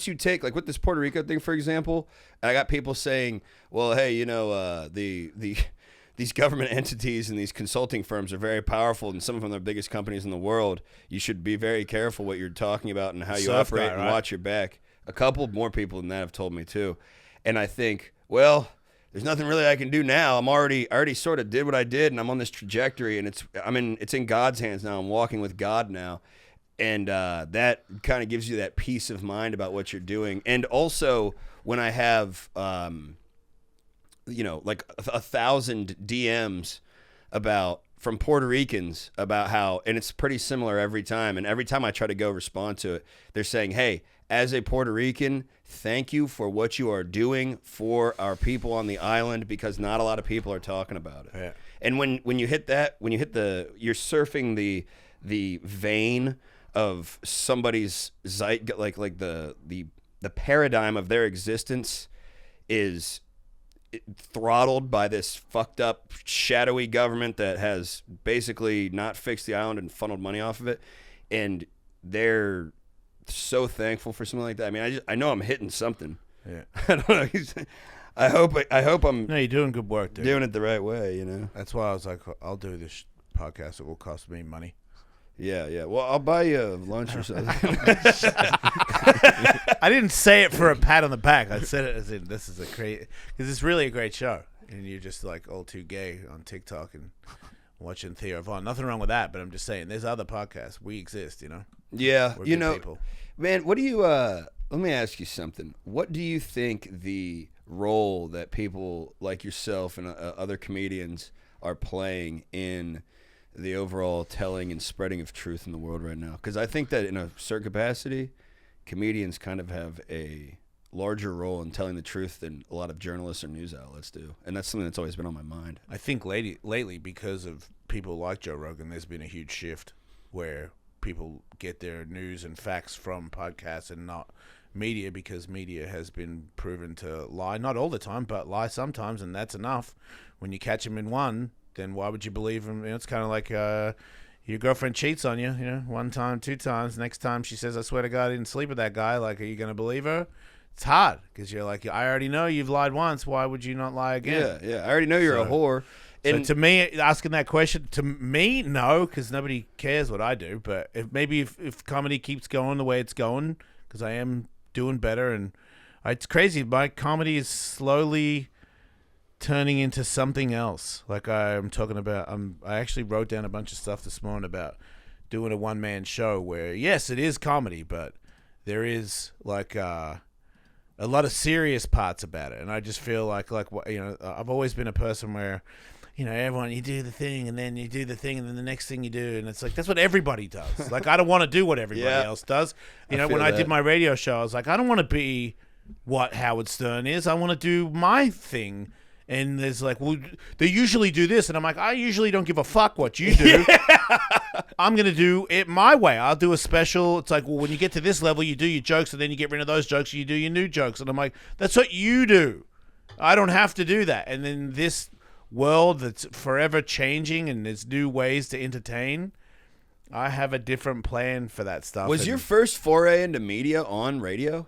you take, like with this Puerto Rico thing, for example, I got people saying, well, hey, you know, these government entities and these consulting firms are very powerful, and some of them are the biggest companies in the world. You should be very careful what you're talking about and how you operate and watch your back. A couple more people than that have told me too. And I think, well, there's nothing really I can do now. I already sort of did what I did, and I'm on this trajectory, and it's in God's hands now. I'm walking with God now, and that kind of gives you that peace of mind about what you're doing. And also, when I have, you know, like 1,000 DMs from Puerto Ricans about how, and it's pretty similar every time. And every time I try to go respond to it, they're saying, hey, as a Puerto Rican, thank you for what you are doing for our people on the island, because not a lot of people are talking about it. Yeah. And when you hit that, you're surfing the vein of somebody's like the paradigm of their existence is throttled by this fucked up shadowy government that has basically not fixed the island and funneled money off of it, and they're so thankful for something like that. I mean, I know I'm hitting something. Yeah. I don't know. I hope I'm. No, you're doing good work, dude. Doing it the right way, you know. That's why I was like, I'll do this podcast. It will cost me money. Yeah. Well, I'll buy you lunch or something. I didn't say it for a pat on the back. I said it as in, this is a great, because it's really a great show, and you're just like all too gay on TikTok and watching Theo Von. Nothing wrong with that, but I'm just saying, there's other podcasts. We exist, you know. Yeah, We're you good know, people. Man. What do you? Let me ask you something. What do you think the role that people like yourself and other comedians are playing in the overall telling and spreading of truth in the world right now? Because I think that in a certain capacity, comedians kind of have a larger role in telling the truth than a lot of journalists or news outlets do. And that's something that's always been on my mind. I think lately, because of people like Joe Rogan, there's been a huge shift where people get their news and facts from podcasts and not media, because media has been proven to lie, not all the time, but lie sometimes, and that's enough. When you catch them in one, then why would you believe them? You know, it's kind of like your girlfriend cheats on you, you know, 1 time, 2 times. Next time she says, I swear to God, I didn't sleep with that guy. Like, are you going to believe her? It's hard, because you're like, I already know you've lied once. Why would you not lie again? Yeah. I already know you're a whore. And to me, asking that question, to me, no, because nobody cares what I do. But if comedy keeps going the way it's going, because I am doing better, and it's crazy. My comedy is slowly turning into something else. Like I'm talking about, I actually wrote down a bunch of stuff this morning about doing a one-man show where, yes, it is comedy, but there is like a lot of serious parts about it. And I just feel like you know, I've always been a person where, you know, everyone, you do the thing, and then you do the thing, and then the next thing you do, and it's like, that's what everybody does. Like, I don't want to do what everybody else does. You know, when I did my radio show, I was like, I don't want to be what Howard Stern is. I want to do my thing. And there's like, well, they usually do this, and I'm like, I usually don't give a fuck what you do. I'm gonna do it my way. I'll do a special. It's like, well, when you get to this level, you do your jokes, and then you get rid of those jokes, and you do your new jokes. And I'm like, that's what you do. I don't have to do that. And then this world that's forever changing, and there's new ways to entertain, I have a different plan for that stuff. Was your first foray into media on radio?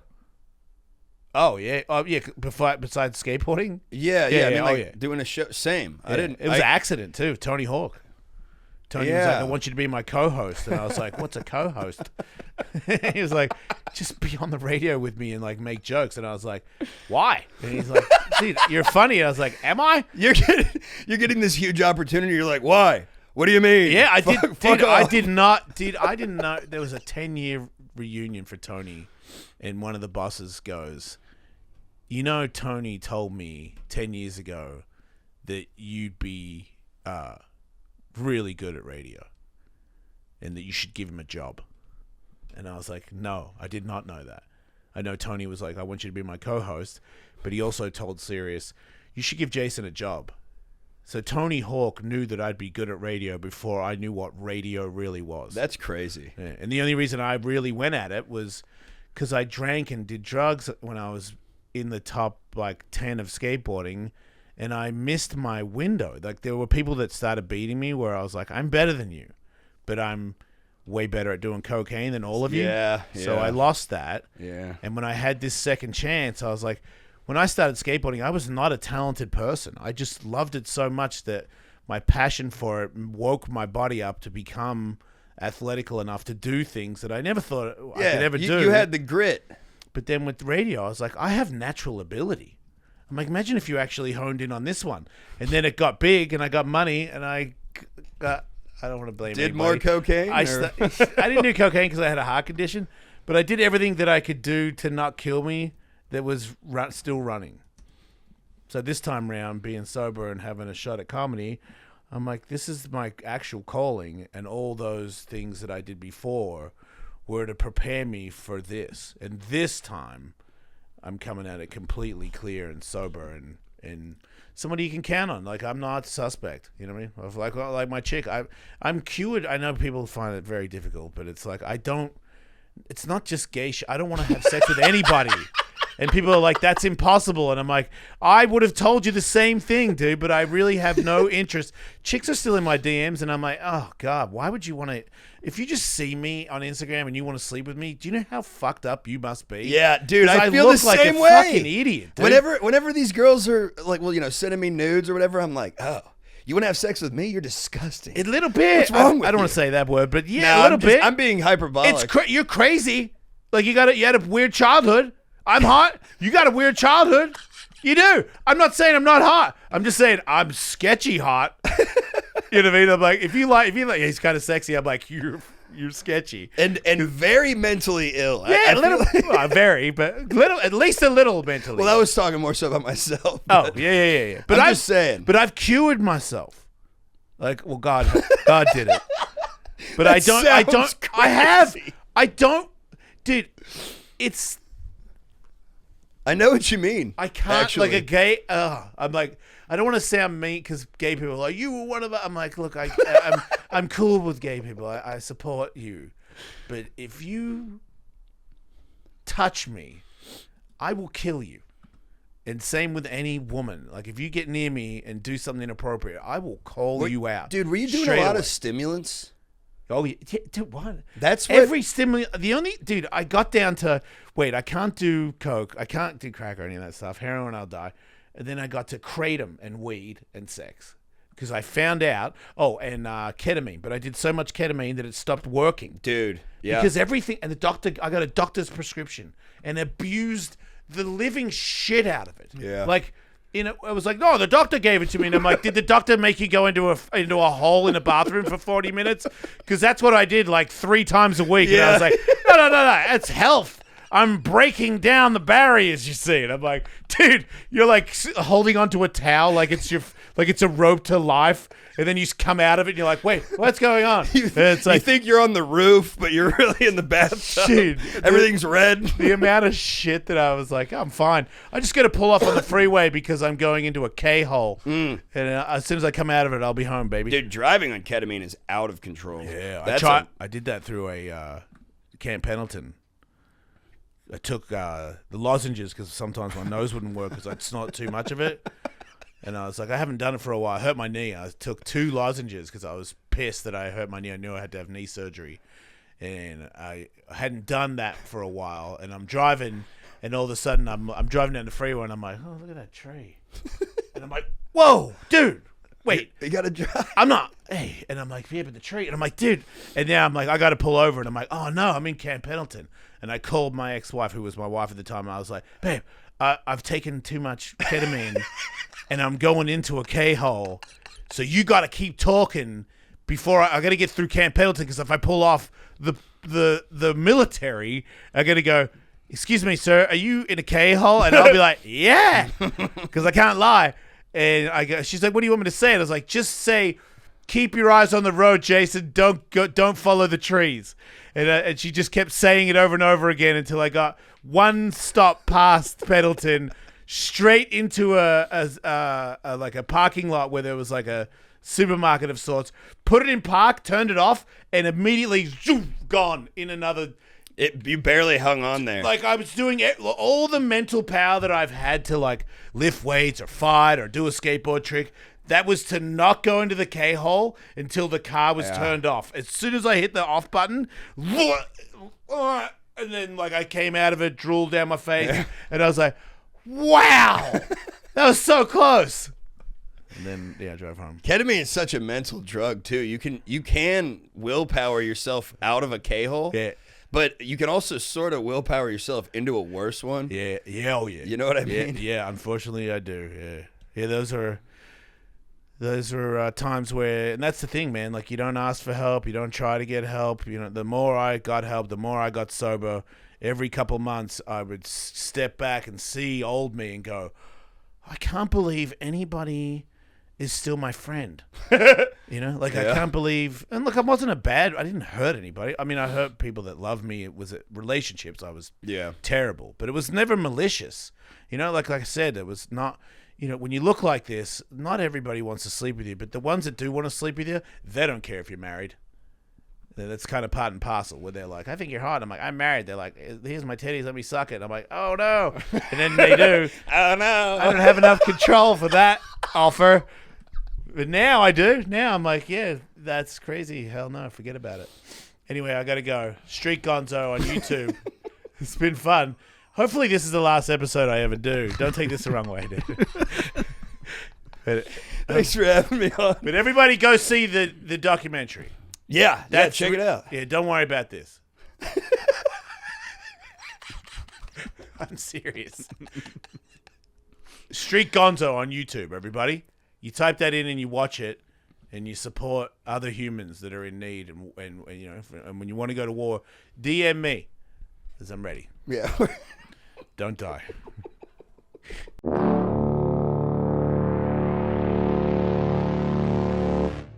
Oh yeah, besides skateboarding. Yeah. I mean, doing a show. Same. Yeah. It was an accident too. Tony Hawk. Tony was like, I want you to be my co-host, and I was like, what's a co-host? He was like, just be on the radio with me and like make jokes, and I was like, why? And he's like, dude, you're funny. And I was like, am I? You're getting this huge opportunity. You're like, why? What do you mean? Yeah, I did. Dude, I didn't know there was a 10-year reunion for Tony, and one of the bosses goes, you know, Tony told me 10 years ago that you'd be really good at radio and that you should give him a job. And I was like, no, I did not know that. I know Tony was like, I want you to be my co-host, but he also told Sirius, you should give Jason a job. So Tony Hawk knew that I'd be good at radio before I knew what radio really was. That's crazy. Yeah. And the only reason I really went at it was because I drank and did drugs when I was in the top 10 of skateboarding, and I missed my window. Like, there were people that started beating me where I was like, I'm better than you, but I'm way better at doing cocaine than all of you. Yeah. So I lost that. Yeah. And when I had this second chance, I was like, when I started skateboarding, I was not a talented person. I just loved it so much that my passion for it woke my body up to become athletical enough to do things that I never thought I could ever do. You had the grit. But then with radio, I was like, I have natural ability. I'm like, imagine if you actually honed in on this one. And then it got big and I got money and I got, I don't want to blame Did anybody. more cocaine? I didn't do cocaine because I had a heart condition, but I did everything that I could do to not kill me that was still running. So this time round, being sober and having a shot at comedy, I'm like, this is my actual calling, and all those things that I did before were to prepare me for this. And this time, I'm coming at it completely clear and sober and somebody you can count on. Like, I'm not suspect. You know what I mean? Like my chick, I'm cured. I know people find it very difficult, but it's like, it's not just gay shit. I don't want to have sex with anybody. And people are like, that's impossible. And I'm like, I would have told you the same thing, dude, but I really have no interest. Chicks are still in my DMs, and I'm like, oh, God, why would you want to? If you just see me on Instagram and you want to sleep with me, do you know how fucked up you must be? Yeah, dude, I feel look the like same a way. Fucking idiot, dude. Whenever these girls are like, well, sending me nudes or whatever, I'm like, oh, you want to have sex with me? You're disgusting. A little bit. What's wrong with I don't you? want to say that word, but yeah, No, a little bit. I'm being hyperbolic. You're crazy. Like, you had a weird childhood. I'm hot. You got a weird childhood. You do. I'm not saying I'm not hot. I'm just saying I'm sketchy hot. You know what I mean? I'm like, if you like, he's kind of sexy. I'm like, you're sketchy and very mentally ill. Yeah, I a little, feel like- very, but little, at least a little mentally. Well, I was talking more so about myself. Oh, yeah. But I'm just saying. But I've cured myself. Like, well, God did it. But I don't. Dude. It's. I know what you mean. I can't, actually. like a gay. I'm like, I don't want to sound mean because gay people are like, you were one of us. I'm like, look, I'm cool with gay people. I support you, but if you touch me, I will kill you. And same with any woman. Like, if you get near me and do something inappropriate, I will call you out. Dude, were you doing straight a lot away. of stimulants? Oh, yeah. Dude, what? That's what... Every stimulant. Dude, I got down to, wait, I can't do coke. I can't do crack or any of that stuff. Heroin, I'll die. And then I got to kratom and weed and sex. Because I found out, and ketamine. But I did so much ketamine that it stopped working. Dude, yeah. Because everything, and I got a doctor's prescription and abused the living shit out of it. Yeah. Like, I was like, no, the doctor gave it to me. And I'm like, did the doctor make you go into a hole in a bathroom for 40 minutes? Because that's what I did like 3 times a week. Yeah. And I was like, no, it's health. I'm breaking down the barriers, you see. And I'm like, dude, you're like holding onto a towel like it's a rope to life. And then you come out of it and you're like, wait, what's going on? It's like, you think you're on the roof, but you're really in the bathtub. Dude, everything's red. The amount of shit that I was like, I'm fine. I just got to pull off on the freeway because I'm going into a K-hole. And as soon as I come out of it, I'll be home, baby. Dude, driving on ketamine is out of control. Yeah, I did that through a Camp Pendleton. I took the lozenges because sometimes my nose wouldn't work because I'd snort too much of it. And I was like, I haven't done it for a while. I hurt my knee. I took 2 lozenges because I was pissed that I hurt my knee. I knew I had to have knee surgery. And I hadn't done that for a while. And I'm driving, and all of a sudden I'm driving down the freeway, and I'm like, oh, look at that tree. And I'm like, whoa, dude, wait. You got to drive. I'm not. Hey. And I'm like, yeah, but the tree. And I'm like, dude. And now I'm like, I got to pull over. And I'm like, oh, no, I'm in Camp Pendleton. And I called my ex-wife, who was my wife at the time. And I was like, babe, I've taken too much ketamine. And I'm going into a K-hole, so you got to keep talking before I got to get through Camp Pendleton, because if I pull off the military, I got to go, excuse me, sir, are you in a K-hole? And I'll be like, yeah, because I can't lie. And she's like, what do you want me to say? And I was like, just say, keep your eyes on the road, Jason. Don't follow the trees. And she just kept saying it over and over again until I got one stop past Pendleton, straight into a parking lot where there was like a supermarket of sorts. Put it in park, turned it off, and immediately gone in another. You barely hung on there. Like I was doing all the mental power that I've had to like lift weights or fight or do a skateboard trick. That was to not go into the K-hole until the car was turned off. As soon as I hit the off button, and then like I came out of it, drooled down my face, and I was like, wow, that was so close. And then I drove home. Ketamine is such a mental drug too. You can willpower yourself out of a K-hole. Yeah. But you can also sort of willpower yourself into a worse one. Yeah. Oh yeah. You know what I mean? Yeah. Unfortunately, I do. Yeah. Those are times where, and that's the thing, man. Like you don't ask for help, you don't try to get help. You know, the more I got help, the more I got sober. Every couple months, I would step back and see old me and go, I can't believe anybody is still my friend. You know, like I can't believe, and look, I didn't hurt anybody. I mean, I hurt people that love me. It was relationships. I was terrible, but it was never malicious. You know, like I said, it was not, you know, when you look like this, not everybody wants to sleep with you, but the ones that do want to sleep with you, they don't care if you're married. That's kind of part and parcel where they're like, I think you're hot. I'm like, I'm married. They're like, here's my titties, let me suck it. I'm like, oh no. And then they do. Oh no. I don't have enough control for that offer. But now I do. Now I'm like, yeah, that's crazy. Hell no, forget about it. Anyway, I got to go. Street Gonzo on YouTube. It's been fun. Hopefully this is the last episode I ever do. Don't take this the wrong way, dude. Thanks for having me on. But everybody go see the documentary. Yeah, check it out. Yeah, don't worry about this. I'm serious. Street Gonzo on YouTube, everybody. You type that in and you watch it, and you support other humans that are in need. And you know, and when you want to go to war, DM me, because I'm ready. Yeah. Don't die.